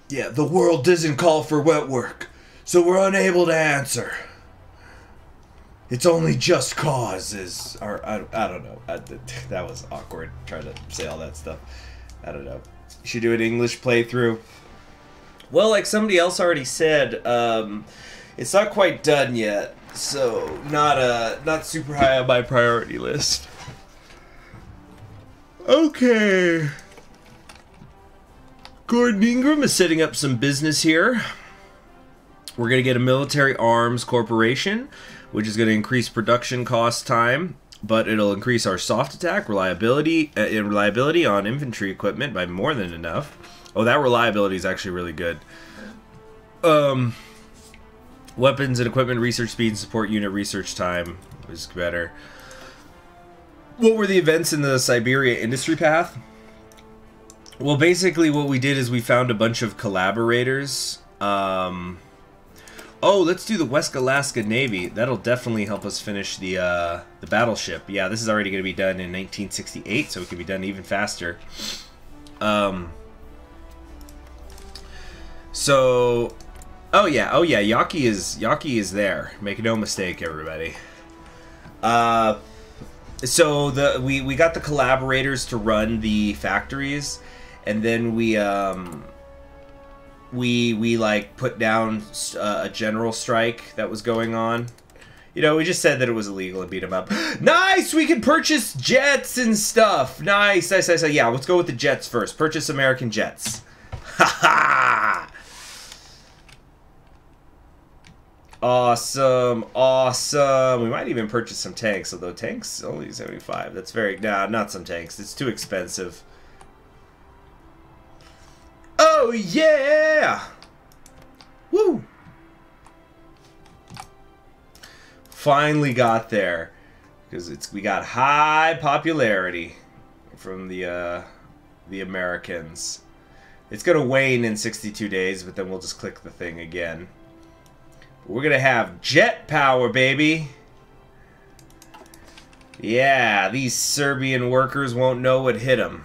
Speaker 1: Yeah, the world doesn't call for wet work, so we're unable to answer. It's only just causes, or I don't know. That was awkward trying to say all that stuff. I don't know. You should do an English playthrough. Well, like somebody else already said, it's not quite done yet, so not super high on my priority list. Okay. Gordon Ingram is setting up some business here. We're gonna get a military arms corporation, which is going to increase production cost time, but it'll increase our soft attack reliability on infantry equipment by more than enough. Oh, that reliability is actually really good. Weapons and equipment research speed and support unit research time is better. What were the events in the Siberia industry path? Well, basically what we did is we found a bunch of collaborators. Oh, let's do the West Alaska Navy. That'll definitely help us finish the battleship. Yeah, this is already going to be done in 1968, so it can be done even faster. So, oh yeah, Yaki is there. Make no mistake, everybody. So we got the collaborators to run the factories, and then we like put down a general strike that was going on. You know, we just said that it was illegal and beat them up. Nice! We can purchase jets and stuff. Nice. Yeah, let's go with the jets first. Purchase American jets. Ha ha! Awesome, awesome. We might even purchase some tanks, although tanks only 75. That's very... Nah, not some tanks. It's too expensive. Oh, yeah! Woo! Finally got there. Because we got high popularity from the Americans. It's going to wane in 62 days, but then we'll just click the thing again. We're going to have jet power, baby. Yeah, these Serbian workers won't know what hit them.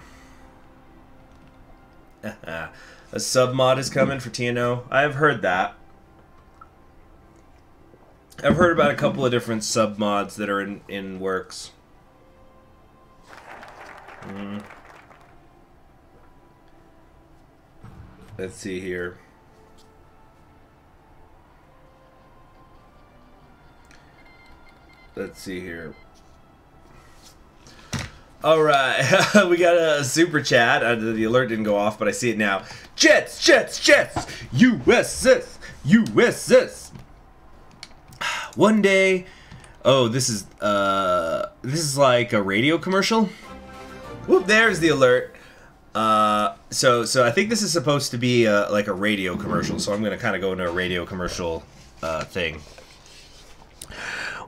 Speaker 1: A sub-mod is coming for TNO. I have heard that. I've heard about a couple of different sub-mods that are in works. Let's see here. Let's see here. All right, we got a super chat. The alert didn't go off, but I see it now. Jets, jets, jets. USS, USS. One day. Oh, this is like a radio commercial. Whoop! There's the alert. So I think this is supposed to be like a radio commercial. So I'm gonna kind of go into a radio commercial thing.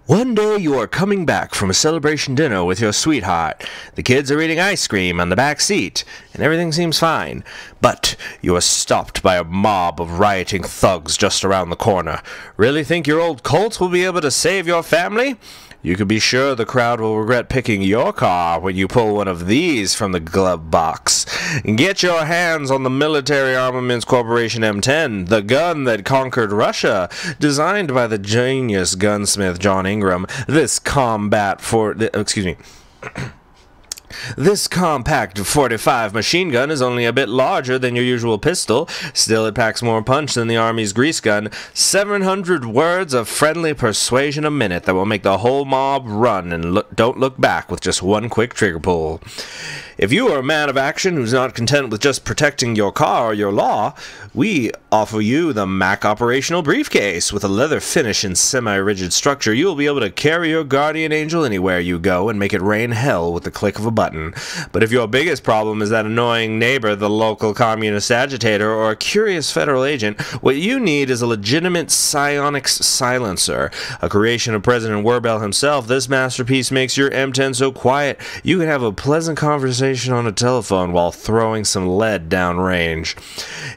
Speaker 1: One day you are coming back from a celebration dinner with your sweetheart. The kids are eating ice cream on the back seat, and everything seems fine. But you are stopped by a mob of rioting thugs just around the corner. Really think your old Colt will be able to save your family? You can be sure the crowd will regret picking your car when you pull one of these from the glove box. Get your hands on the Military Armaments Corporation M10, the gun that conquered Russia. Designed by the genius gunsmith John Ingram, this This compact 45 machine gun is only a bit larger than your usual pistol. Still, it packs more punch than the Army's grease gun. 700 words of friendly persuasion a minute that will make the whole mob run and don't look back with just one quick trigger pull. If you are a man of action who's not content with just protecting your car or your law, we offer you the Mac Operational Briefcase. With a leather finish and semi-rigid structure, you will be able to carry your guardian angel anywhere you go and make it rain hell with the click of a button. But if your biggest problem is that annoying neighbor, the local communist agitator, or a curious federal agent, what you need is a legitimate psionics silencer. A creation of President Werbel himself, this masterpiece makes your M10 so quiet you can have a pleasant conversation on a telephone while throwing some lead downrange.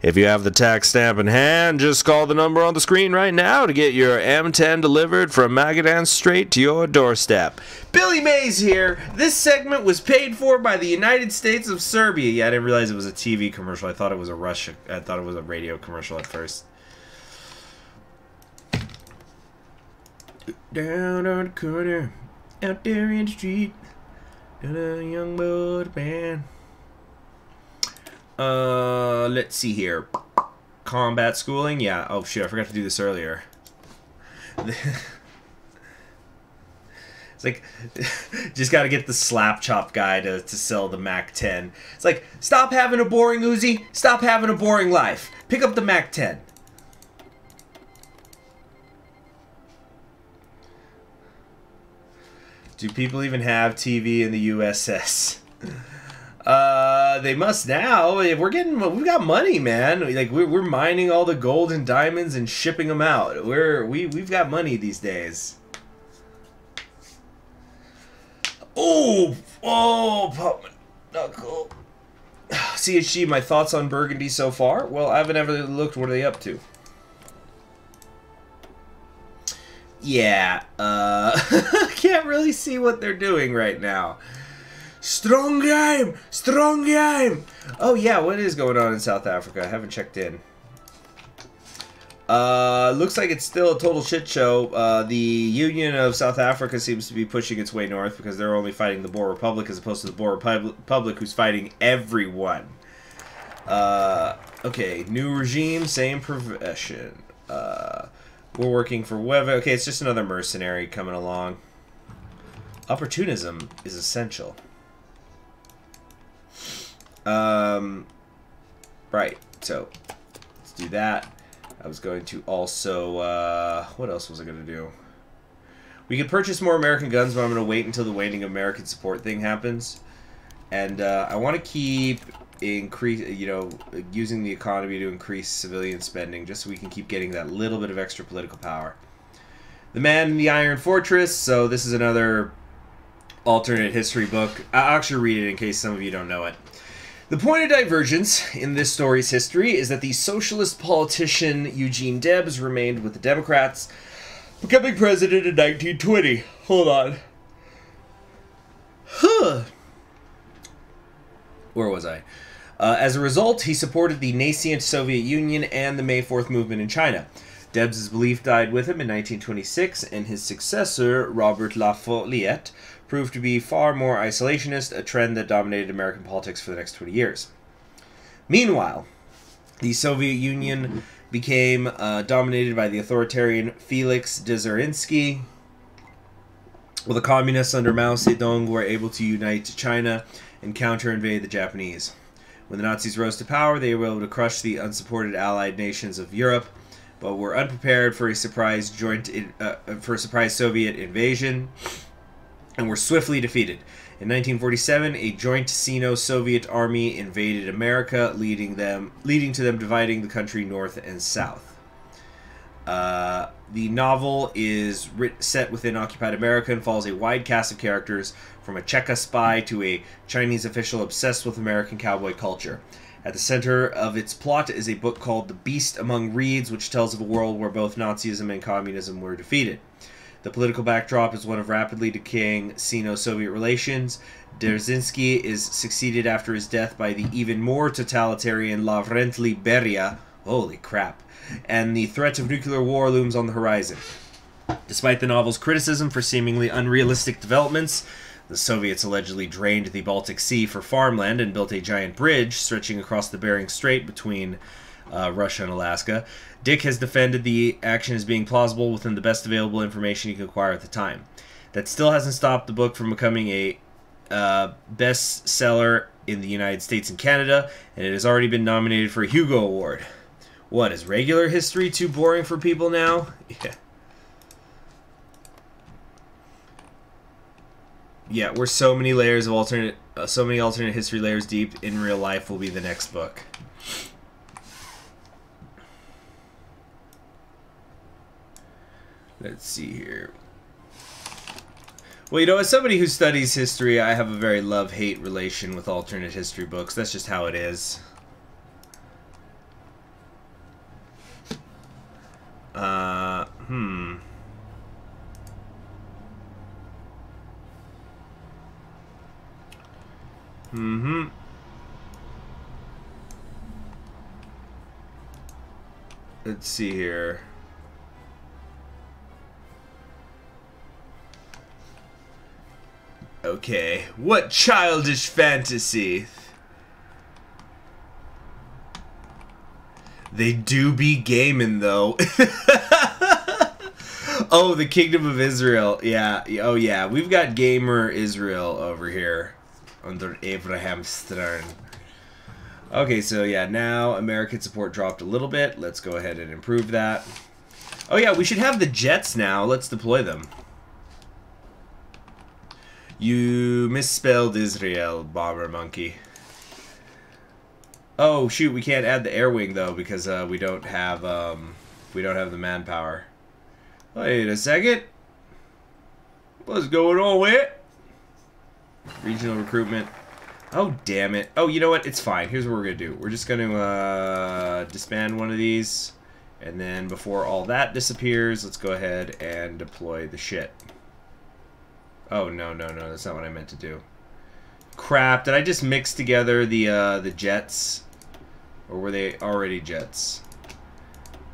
Speaker 1: If you have the tax stamp in hand, just call the number on the screen right now to get your M10 delivered from Magadan straight to your doorstep. Billy Mays here. This segment was paid for by the United States of Serbia. Yeah, I didn't realize it was a TV commercial. I thought it was a radio commercial at first. Down on the corner, out there in the street. Young boy band. Let's see here. Combat schooling, yeah. Oh shit, I forgot to do this earlier. It's like, just gotta get the slap chop guy to sell the Mac 10. It's like, stop having a boring Uzi, stop having a boring life. Pick up the Mac 10. Do people even have TV in the USS? They must now. We've got money, man. Like we're mining all the gold and diamonds and shipping them out. We've got money these days. Oh, pop my knuckle. CHG, my thoughts on Burgundy so far? Well, I haven't ever looked. What are they up to? Yeah, can't really see what they're doing right now. Strong game! Strong game! Oh yeah, what is going on in South Africa? I haven't checked in. Looks like it's still a total shit show. The Union of South Africa seems to be pushing its way north because they're only fighting the Boer Republic as opposed to the Boer Republic who's fighting everyone. Okay, new regime, same profession. We're working for Weva. Okay, it's just another mercenary coming along. Opportunism is essential. Right. So, let's do that. I was going to also, what else was I going to do? We could purchase more American guns, but I'm going to wait until the waning American support thing happens. And I want to keep using the economy to increase civilian spending, just so we can keep getting that little bit of extra political power. The Man in the Iron Fortress. So this is another alternate history book. I'll actually read it in case some of you don't know it. The point of divergence in this story's history is that the socialist politician Eugene Debs remained with the Democrats, becoming president in 1920. Hold on. Where was I? As a result, he supported the nascent Soviet Union and the May 4th movement in China. Debs' belief died with him in 1926, and his successor, Robert La Follette, proved to be far more isolationist, a trend that dominated American politics for the next 20 years. Meanwhile, the Soviet Union became dominated by the authoritarian Felix Dzerzhinsky, while the communists under Mao Zedong were able to unite China and counter-invade the Japanese. When the Nazis rose to power, they were able to crush the unsupported allied nations of Europe, but were unprepared for a surprise Soviet invasion, and were swiftly defeated. In 1947, a joint Sino-Soviet army invaded America, leading to them dividing the country north and south. The novel is set within occupied America and follows a wide cast of characters, from a Cheka spy to a Chinese official obsessed with American cowboy culture. At the center of its plot is a book called The Beast Among Reeds, which tells of a world where both Nazism and communism were defeated. The political backdrop is one of rapidly decaying Sino-Soviet relations. Dzerzhinsky is succeeded after his death by the even more totalitarian Lavrentiy Beria. Holy crap. And the threat of nuclear war looms on the horizon. Despite the novel's criticism for seemingly unrealistic developments, the Soviets allegedly drained the Baltic Sea for farmland and built a giant bridge stretching across the Bering Strait between Russia and Alaska. Dick has defended the action as being plausible within the best available information he could acquire at the time. That still hasn't stopped the book from becoming a bestseller in the United States and Canada, and it has already been nominated for a Hugo Award. What, is regular history too boring for people now? Yeah. Yeah, we're so many layers of alternate history layers deep in real life will be the next book. Let's see here. Well, you know, as somebody who studies history, I have a very love-hate relation with alternate history books. That's just how it is. Let's see here. Okay, what childish fantasy? They do be gaming, though. Oh, the Kingdom of Israel. Yeah. Oh, yeah. We've got Gamer Israel over here under Abraham Stern. Okay, so yeah, now American support dropped a little bit. Let's go ahead and improve that. Oh, yeah, we should have the jets now. Let's deploy them. You misspelled Israel, Bomber Monkey. Oh shoot, we can't add the air wing though because we don't have the manpower. Wait a second. What's going on with it? Regional recruitment. Oh damn it. Oh, you know what? It's fine. Here's what we're gonna do. We're just gonna disband one of these, and then before all that disappears, let's go ahead and deploy the shit. Oh, no, that's not what I meant to do. Crap, did I just mix together the jets? Or were they already jets?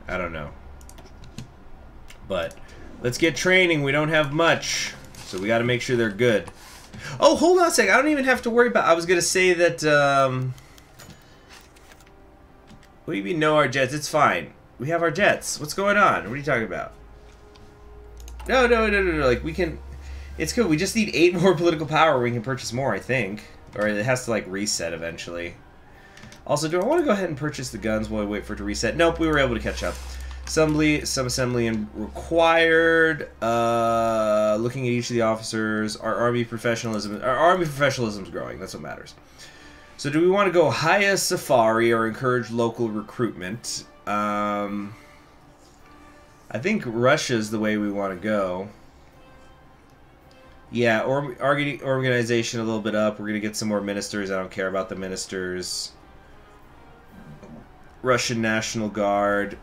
Speaker 1: I don't know. But, let's get training. We don't have much. So we gotta make sure they're good. Oh, hold on a second. I don't even have to worry about... I was gonna say that, what do you mean, no, our jets? It's fine. We have our jets. What's going on? What are you talking about? No. Like, we can... It's good. We just need 8 more political power. We can purchase more, I think. Or it has to, like, reset eventually. Also, do I want to go ahead and purchase the guns while I wait for it to reset? Nope, we were able to catch up. Assembly, sub-assembly, and required. Looking at each of the officers, our army professionalism is growing. That's what matters. So, do we want to go higher safari or encourage local recruitment? I think Russia's the way we want to go. Yeah, organization a little bit up. We're gonna get some more ministers. I don't care about the ministers. Russian National Guard.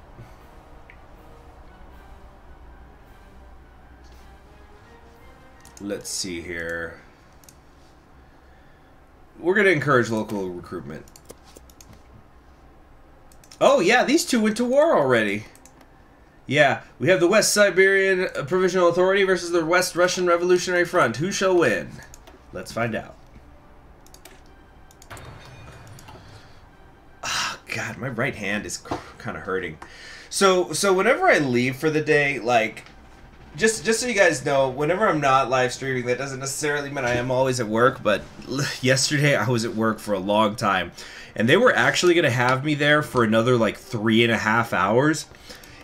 Speaker 1: Let's see here. We're going to encourage local recruitment. Oh, yeah, these two went to war already. Yeah, we have the West Siberian Provisional Authority versus the West Russian Revolutionary Front. Who shall win? Let's find out. Oh, God, my right hand is kind of hurting. So whenever I leave for the day, like... Just so you guys know, whenever I'm not live streaming, that doesn't necessarily mean I am always at work, but yesterday I was at work for a long time, and they were actually going to have me there for another, like, 3.5 hours,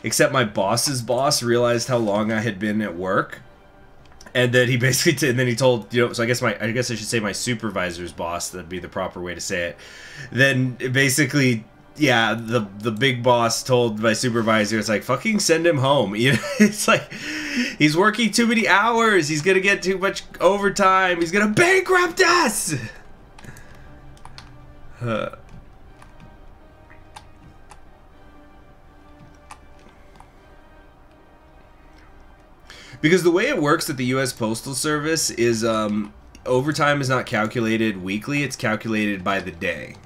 Speaker 1: except my boss's boss realized how long I had been at work, and then he basically, and then he told, you know, so I guess I should say my supervisor's boss, that'd be the proper way to say it, then basically... Yeah, the big boss told my supervisor, it's like, fucking send him home. You know, it's like, he's working too many hours. He's going to get too much overtime. He's going to bankrupt us. Because the way it works at the U.S. Postal Service is overtime is not calculated weekly. It's calculated by the day.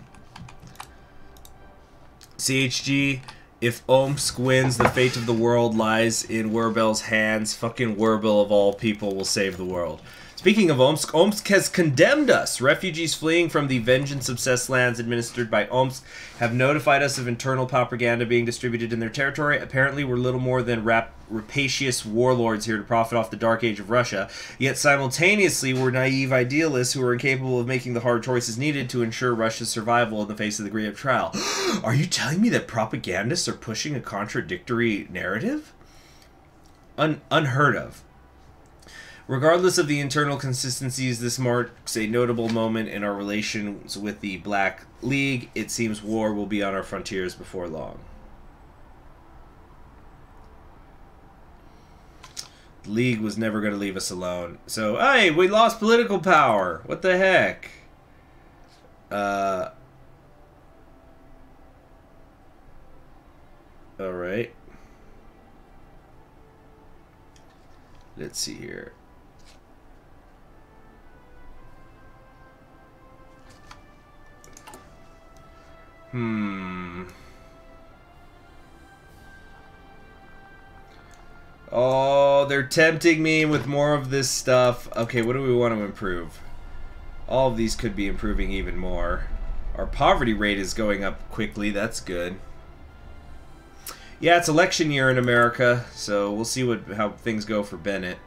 Speaker 1: CHG, if Omsk wins, the fate of the world lies in Werbel's hands. Fucking Werbel of all people will save the world. Speaking of Omsk, Omsk has condemned us. Refugees fleeing from the vengeance-obsessed lands administered by Omsk have notified us of internal propaganda being distributed in their territory. Apparently, we're little more than rapacious warlords here to profit off the dark age of Russia. Yet simultaneously, we're naive idealists who are incapable of making the hard choices needed to ensure Russia's survival in the face of the grave trial. Are you telling me that propagandists are pushing a contradictory narrative? Unheard of. Regardless of the internal consistencies, this marks a notable moment in our relations with the Black League. It seems war will be on our frontiers before long. The League was never going to leave us alone. So, hey, we lost political power. What the heck? Alright. Let's see here. Oh, they're tempting me with more of this stuff. Okay, what do we want to improve? All of these could be improving even more. Our poverty rate is going up quickly. That's good. Yeah, it's election year in America, so we'll see how things go for Bennett.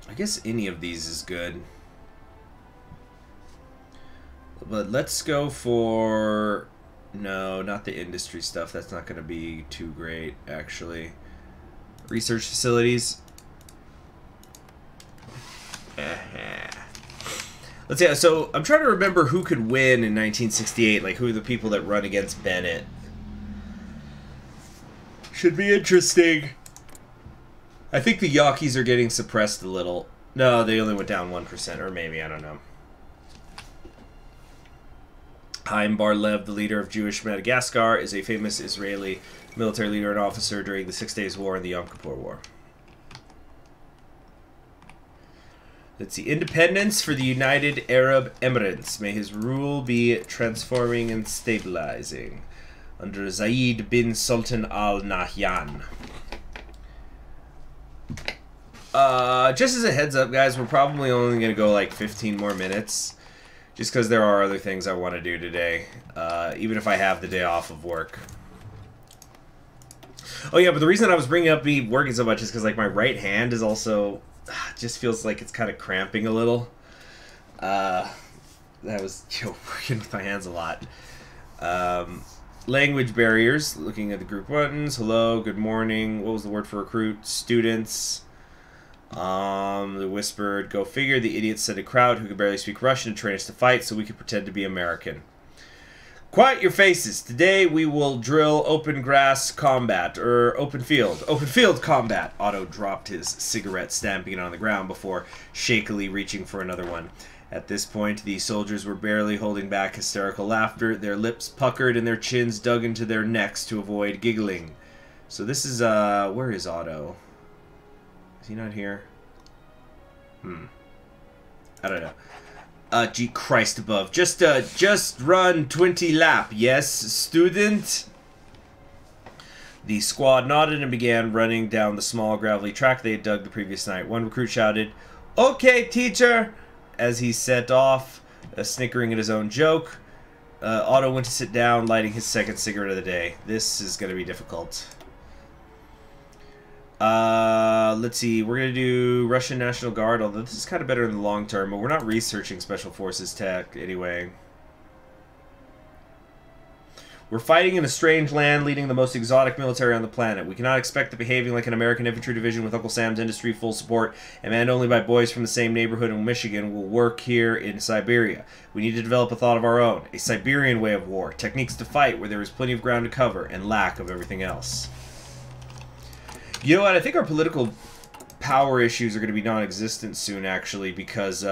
Speaker 1: I guess any of these is good. But let's go for... No, not the industry stuff. That's not going to be too great, actually. Research facilities. Let's see. So I'm trying to remember who could win in 1968. Like, who are the people that run against Bennett? Should be interesting. I think the Yankees are getting suppressed a little. No, they only went down 1%, or maybe, I don't know. Haim Bar-Lev, the leader of Jewish Madagascar, is a famous Israeli military leader and officer during the 6 Days War and the Yom Kippur War. Let's see. Independence for the United Arab Emirates. May his rule be transforming and stabilizing. Under Zayed bin Sultan Al Nahyan. Just as a heads up, guys, we're probably only going to go like 15 more minutes. Just because there are other things I want to do today, even if I have the day off of work. Oh yeah, but the reason I was bringing up me working so much is because like my right hand is also, just feels like it's kind of cramping a little. working with my hands a lot. Language barriers. Looking at the group buttons. Hello, good morning. What was the word for recruit? Students. They whispered, go figure. The idiots said a crowd who could barely speak Russian to train us to fight so we could pretend to be American. Quiet your faces. Today we will drill open grass combat, or open field. Open field combat. Otto dropped his cigarette, stamping it on the ground before shakily reaching for another one. At this point, the soldiers were barely holding back hysterical laughter, their lips puckered and their chins dug into their necks to avoid giggling. So this is, where is Otto? Is he not here? I don't know. Gee Christ above. Just run 20 lap, yes, student? The squad nodded and began running down the small gravelly track they had dug the previous night. One recruit shouted, "Okay, teacher!" as he set off, snickering at his own joke. Otto went to sit down, lighting his second cigarette of the day. This is going to be difficult. Let's see. We're going to do Russian National Guard, although this is kind of better in the long term, but we're not researching Special Forces tech anyway. We're fighting in a strange land, leading the most exotic military on the planet. We cannot expect that behaving like an American infantry division with Uncle Sam's industry full support and manned only by boys from the same neighborhood in Michigan will work here in Siberia. We need to develop a thought of our own, a Siberian way of war, techniques to fight where there is plenty of ground to cover and lack of everything else. You know what? I think our political power issues are going to be non-existent soon, actually, because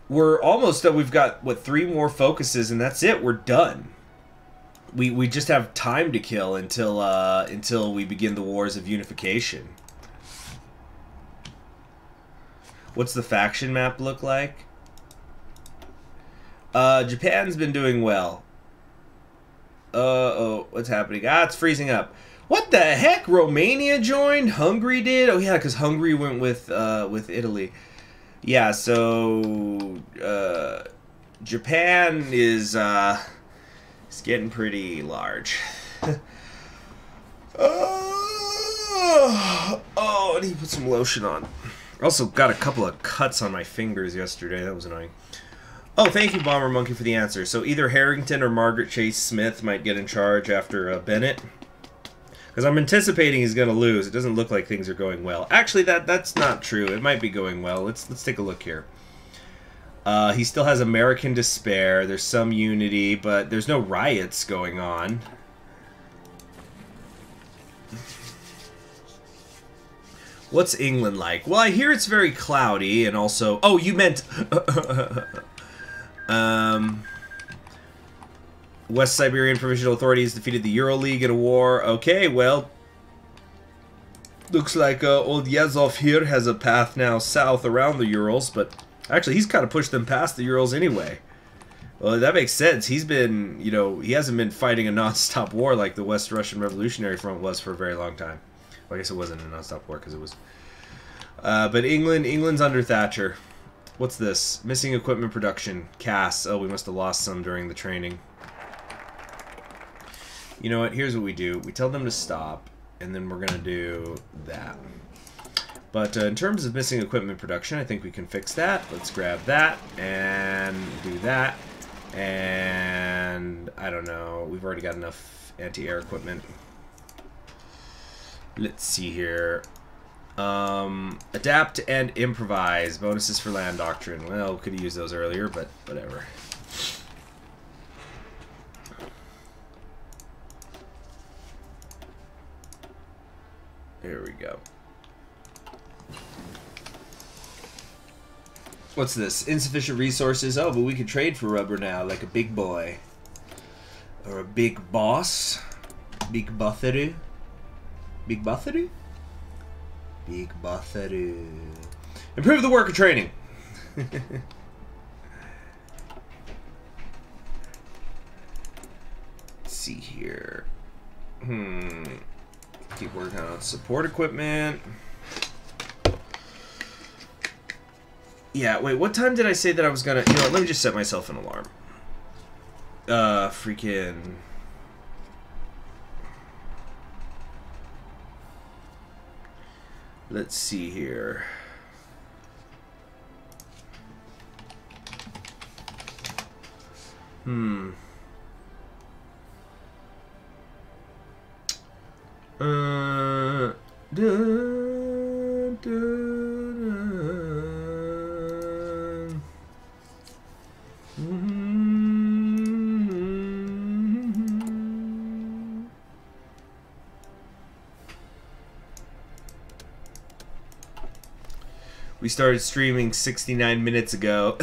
Speaker 1: we're almost done. We've got, what, 3 more focuses, and that's it. We're done. We just have time to kill until we begin the wars of unification. What's the faction map look like? Japan's been doing well. Oh, what's happening? It's freezing up. What the heck? Romania joined? Hungary did? Oh, yeah, because Hungary went with Italy. Yeah, so Japan is getting pretty large. Oh, I need to put some lotion on. I also got a couple of cuts on my fingers yesterday. That was annoying. Oh, thank you, Bomber Monkey, for the answer. So either Harrington or Margaret Chase Smith might get in charge after Bennett. Because I'm anticipating he's going to lose. It doesn't look like things are going well. Actually, that's not true. It might be going well. Let's take a look here. He still has American despair. There's some unity, but there's no riots going on. What's England like? Well, I hear it's very cloudy, and also... Oh, you meant... West Siberian Provisional Authorities defeated the Euro League in a war. Okay, well... Looks like old Yazov here has a path now south around the Urals, but... Actually, he's kind of pushed them past the Urals anyway. Well, that makes sense. He's been, you know, he hasn't been fighting a non-stop war like the West Russian Revolutionary Front was for a very long time. Well, I guess it wasn't a non-stop war because it was... but England's under Thatcher. What's this? Missing equipment production. CAS. Oh, we must have lost some during the training. You know what? Here's what we do. We tell them to stop, and then we're going to do that. But in terms of missing equipment production, I think we can fix that. Let's grab that and do that. And I don't know. We've already got enough anti-air equipment. Let's see here. Adapt and improvise. Bonuses for land doctrine. Well, could have used those earlier, but whatever. Here we go. What's this? Insufficient resources. Oh, but we can trade for rubber now, like a big boy. Or a big boss. Big butharoo. Big butharoo? Big butharoo. Improve the worker training. Let's see here. Keep working on support equipment. Yeah, wait, what time did I say that I was gonna... You know what, let me just set myself an alarm. Freaking... Let's see here. Hmm. Dun, dun, dun. We started streaming 69 minutes ago.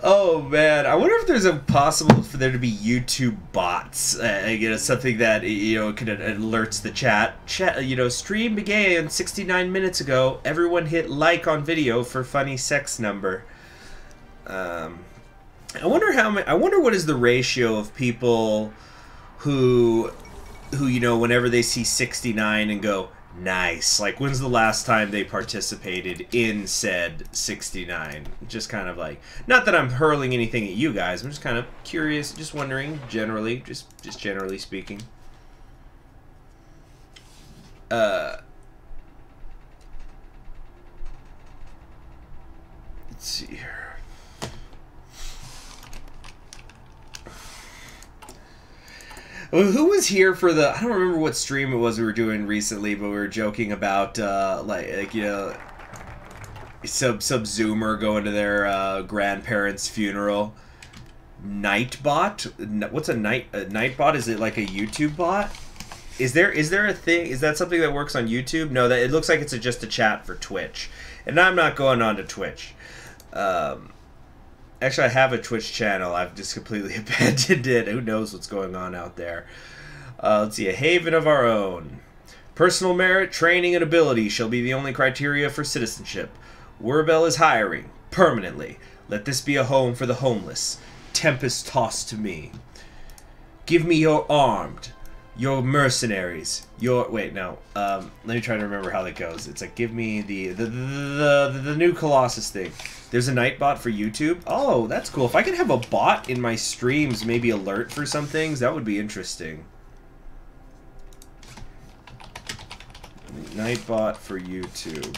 Speaker 1: Oh man, I wonder if there's a possible for there to be YouTube bots. You know, something that could alerts the chat. Stream began 69 minutes ago. Everyone hit like on video for funny sex number. I wonder how many. I wonder what is the ratio of people who whenever they see 69 and go nice. Like, when's the last time they participated in said 69? Just kind of like, not that I'm hurling anything at you guys. I'm just kind of curious, just wondering, generally, just generally speaking. Let's see here. Who was here for the? I don't remember what stream it was we were doing recently, but we were joking about some Zoomer going to their grandparents' funeral. Nightbot? What's a Nightbot? Is it like a YouTube bot? Is there a thing? Is that something that works on YouTube? No, that it looks like it's just a chat for Twitch, and I'm not going on to Twitch. Actually, I have a Twitch channel. I've just completely abandoned it. Who knows what's going on out there? Let's see. A haven of our own. Personal merit, training, and ability shall be the only criteria for citizenship. Wurbel is hiring. Permanently. Let this be a home for the homeless. Tempest tossed to me. Give me your armed. Your mercenaries. Your... Wait, no. Let me try to remember how that goes. It's like, give me the new Colossus thing. There's a Nightbot for YouTube. Oh, that's cool. If I could have a bot in my streams, maybe alert for some things, that would be interesting. Nightbot for YouTube.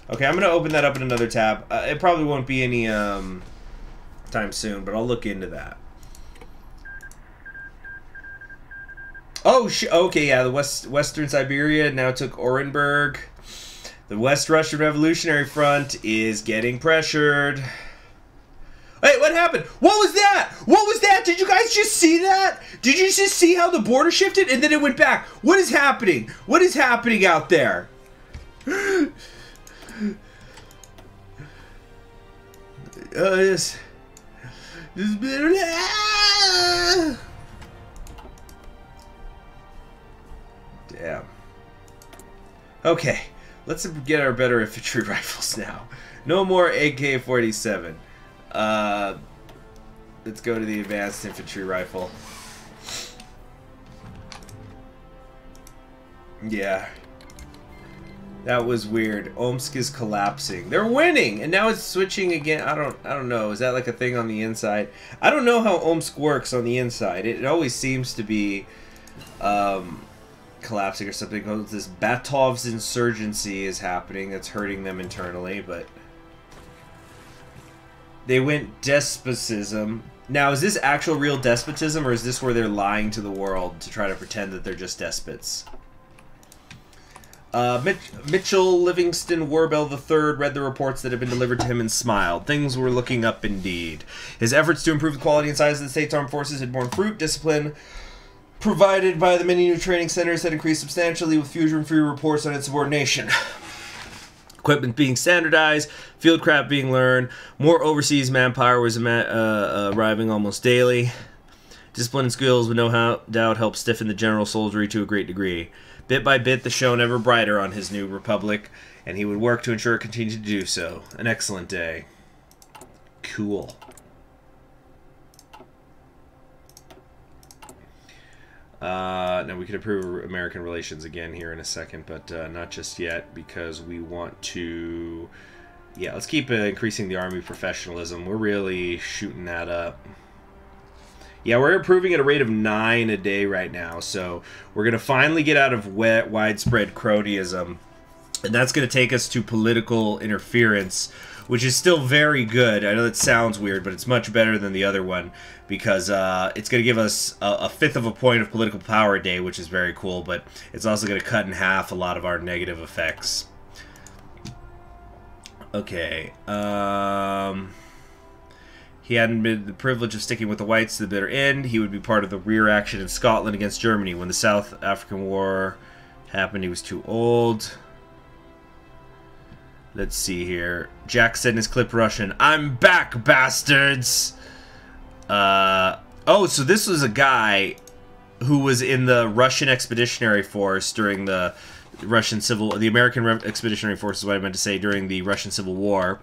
Speaker 1: Okay, I'm going to open that up in another tab. It probably won't be any time soon, but I'll look into that. Oh, okay, yeah, the Western Siberia now took Orenburg. The West Russian Revolutionary Front is getting pressured. Hey, what happened? What was that? What was that? Did you guys just see that? Did you just see how the border shifted and then it went back? What is happening? What is happening out there? This Damn. Okay, let's get our better infantry rifles now. No more AK-47. Let's go to the advanced infantry rifle. Yeah. That was weird. Omsk is collapsing. They're winning, and now it's switching again. I don't know. Is that like a thing on the inside? I don't know how Omsk works on the inside. It always seems to be collapsing or something. Oh, this Batov's insurgency is happening. That's hurting them internally, but they went despotism. Now, is this actual real despotism, or is this where they're lying to the world to try to pretend that they're just despots? Mitchell Livingston Wurbel III read the reports that had been delivered to him and smiled. Things were looking up indeed. His efforts to improve the quality and size of the state's armed forces had borne fruit. Discipline provided by the many new training centers had increased substantially, with fusion-free reports on its subordination. Equipment being standardized, fieldcraft being learned, more overseas manpower was arriving almost daily. Discipline and skills would no doubt help stiffen the general soldiery to a great degree. Bit by bit, the shone ever brighter on his new republic, and he would work to ensure it continued to do so. An excellent day. Cool. Now we could improve American relations again here in a second, but not just yet, because we want to... Yeah, let's keep increasing the Army professionalism. We're really shooting that up. Yeah, we're improving at a rate of 9 a day right now, so we're going to finally get out of widespread cronyism And that's going to take us to political interference, which is still very good. I know that sounds weird, but it's much better than the other one, because it's going to give us a fifth of a point of political power a day, which is very cool, but it's also going to cut in half a lot of our negative effects. Okay. He hadn't been the privilege of sticking with the whites to the bitter end. He would be part of the rear action in Scotland against Germany. When the South African War happened, he was too old. Let's see here. Jack said in his clip Russian, "I'm back, bastards!" Oh, so this was a guy who was in the Russian Expeditionary Force during the American Expeditionary Force is what I meant to say, during the Russian Civil War.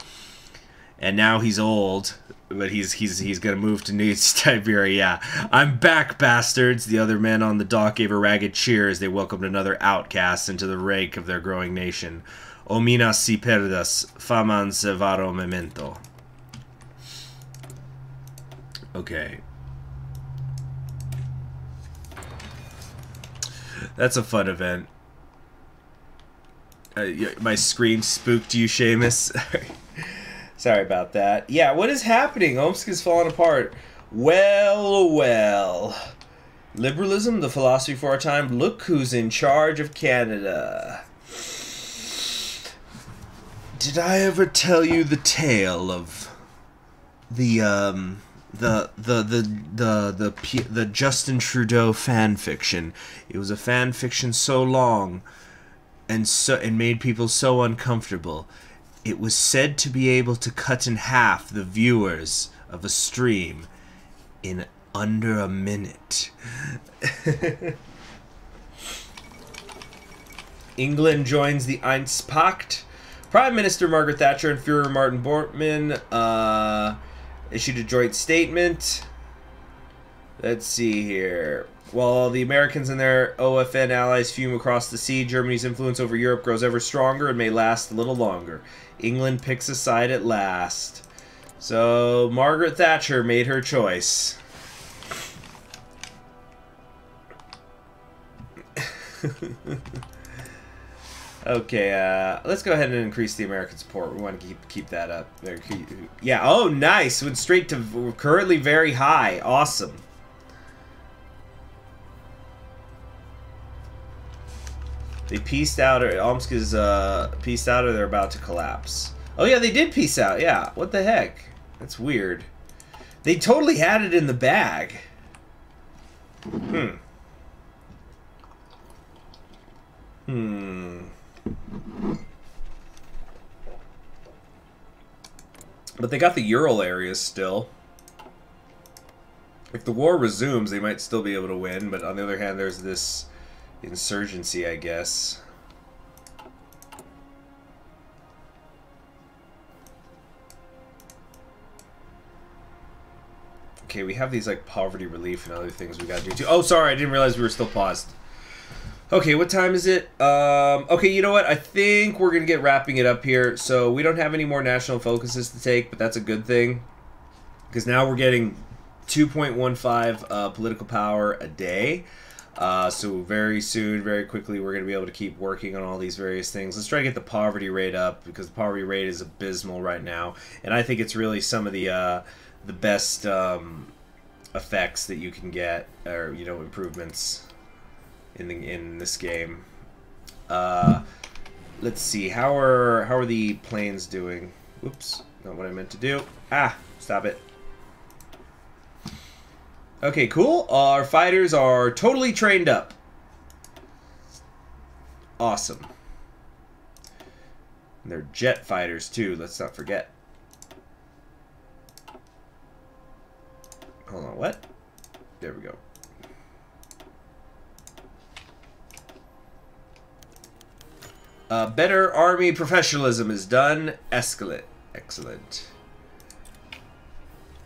Speaker 1: And now he's old, but he's gonna move to New Siberia. Yeah. "I'm back, bastards!" The other men on the dock gave a ragged cheer as they welcomed another outcast into the rank of their growing nation. "Omina si perdas, faman se varo memento." Okay. That's a fun event. My screen spooked you, Seamus. Sorry about that. Yeah, what is happening? Omsk is falling apart. Well, well. Liberalism, the philosophy for our time. Look who's in charge of Canada. Did I ever tell you the tale of the Justin Trudeau fan fiction? It was a fan fiction so long and made people so uncomfortable. It was said to be able to cut in half the viewers of a stream in under a minute. England joins the Einspakt. Prime Minister Margaret Thatcher and Führer Martin Bormann issued a joint statement. Let's see here. While the Americans and their OFN allies fume across the sea, Germany's influence over Europe grows ever stronger and may last a little longer. England picks a side at last. So Margaret Thatcher made her choice. Okay, let's go ahead and increase the American support. We want to keep that up. Yeah, oh, nice. Went straight to currently very high. Awesome. They peaced out, or Omsk is peaced out, or they're about to collapse. Oh yeah, they did peace out. Yeah, what the heck? That's weird. They totally had it in the bag. But they got the Ural areas still. If the war resumes, they might still be able to win, but on the other hand, there's this insurgency, I guess. Okay, we have these like poverty relief and other things we gotta do too. Oh, sorry, I didn't realize we were still paused. Okay, what time is it? Okay, you know what? I think we're gonna get wrapping it up here. So we don't have any more national focuses to take, but that's a good thing, because now we're getting 2.15 political power a day. So very soon, very quickly, we're going to be able to keep working on all these various things. Let's try to get the poverty rate up, because the poverty rate is abysmal right now. And I think it's really some of the best effects that you can get, or, you know, improvements in this game. Let's see, how are the planes doing? Whoops, not what I meant to do. Ah, stop it. Okay, cool. Our fighters are totally trained up. Awesome. And they're jet fighters, too. Let's not forget. Hold on, what? There we go. Better army professionalism is done. Excellent. Excellent.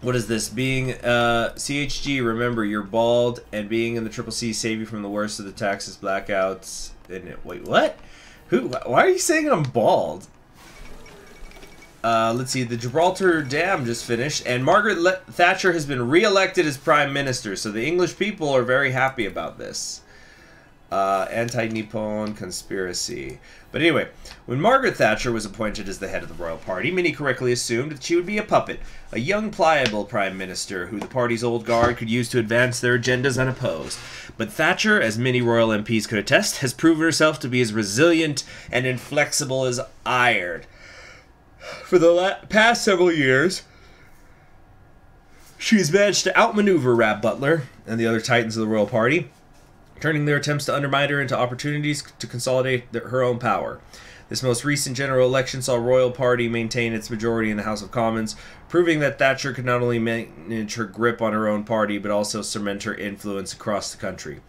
Speaker 1: What is this? Being CHG, remember you're bald, and being in the Triple C save you from the worst of the taxes, blackouts. And wait, what? Who? Why are you saying I'm bald? Let's see. The Gibraltar Dam just finished, and Margaret Thatcher has been re-elected as Prime Minister. So the English people are very happy about this. Anti-Nippon conspiracy. But anyway, when Margaret Thatcher was appointed as the head of the royal party, many correctly assumed that she would be a puppet, a young, pliable prime minister who the party's old guard could use to advance their agendas unopposed. But Thatcher, as many royal MPs could attest, has proven herself to be as resilient and inflexible as iron. For the past several years, she has managed to outmaneuver Rab Butler and the other titans of the royal party, turning their attempts to undermine her into opportunities to consolidate her own power. This most recent general election saw Royal Party maintain its majority in the House of Commons, proving that Thatcher could not only manage her grip on her own party, but also cement her influence across the country.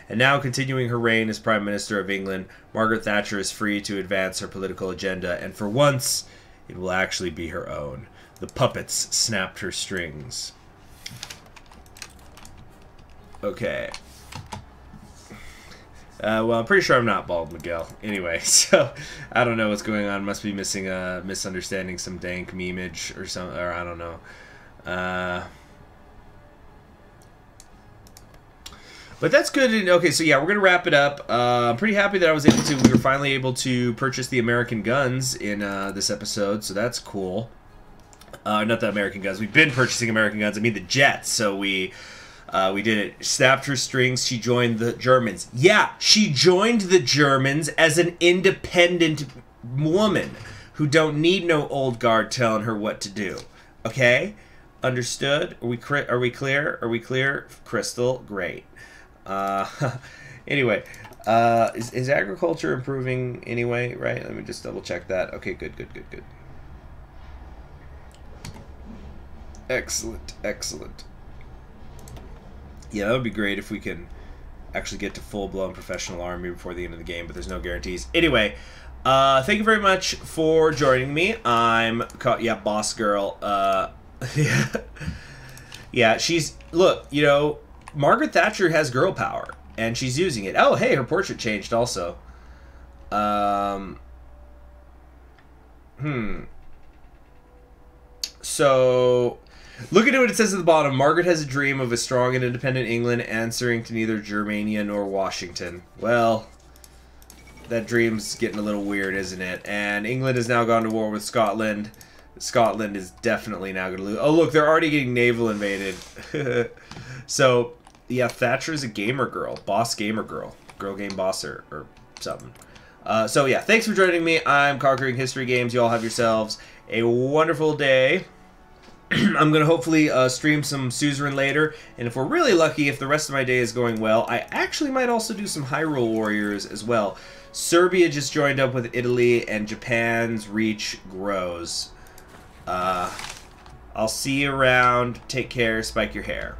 Speaker 1: And now, continuing her reign as Prime Minister of England, Margaret Thatcher is free to advance her political agenda, and for once, it will actually be her own. The puppets snapped her strings. Okay. Well, I'm pretty sure I'm not bald, Miguel. Anyway, so I don't know what's going on. Must be missing a misunderstanding, some dank memeage or something, or I don't know. But that's good. Okay, so yeah, we're gonna wrap it up. I'm pretty happy that we were finally able to purchase the American guns in this episode, so that's cool. Not the American guns. We've been purchasing American guns. I mean the jets. So we did it. Snapped her strings. She joined the Germans. Yeah, she joined the Germans as an independent woman who don't need no old guard telling her what to do. Okay? Understood? Are we clear? Are we clear? Crystal, great. Anyway, is agriculture improving anyway? Right? Let me just double check that. Okay, good. Excellent, excellent. Yeah, that would be great if we can actually get to full-blown professional army before the end of the game, but there's no guarantees. Anyway, thank you very much for joining me. Yeah, boss girl. Yeah, she's, look, you know, Margaret Thatcher has girl power, and she's using it. Oh, hey, her portrait changed also. So, look at what it says at the bottom. Margaret has a dream of a strong and independent England answering to neither Germania nor Washington. Well, that dream's getting a little weird, isn't it? And England has now gone to war with Scotland. Scotland is definitely now going to lose. Oh, look, they're already getting naval invaded. So, yeah, Thatcher's a gamer girl. Boss gamer girl. Girl game bosser or something. So, yeah, thanks for joining me. I'm Conquering History Games. You all have yourselves a wonderful day. I'm going to hopefully stream some suzerain later, and if we're really lucky, if the rest of my day is going well, I actually might also do some Hyrule Warriors as well. Serbia just joined up with Italy, and Japan's reach grows. I'll see you around. Take care. Spike your hair.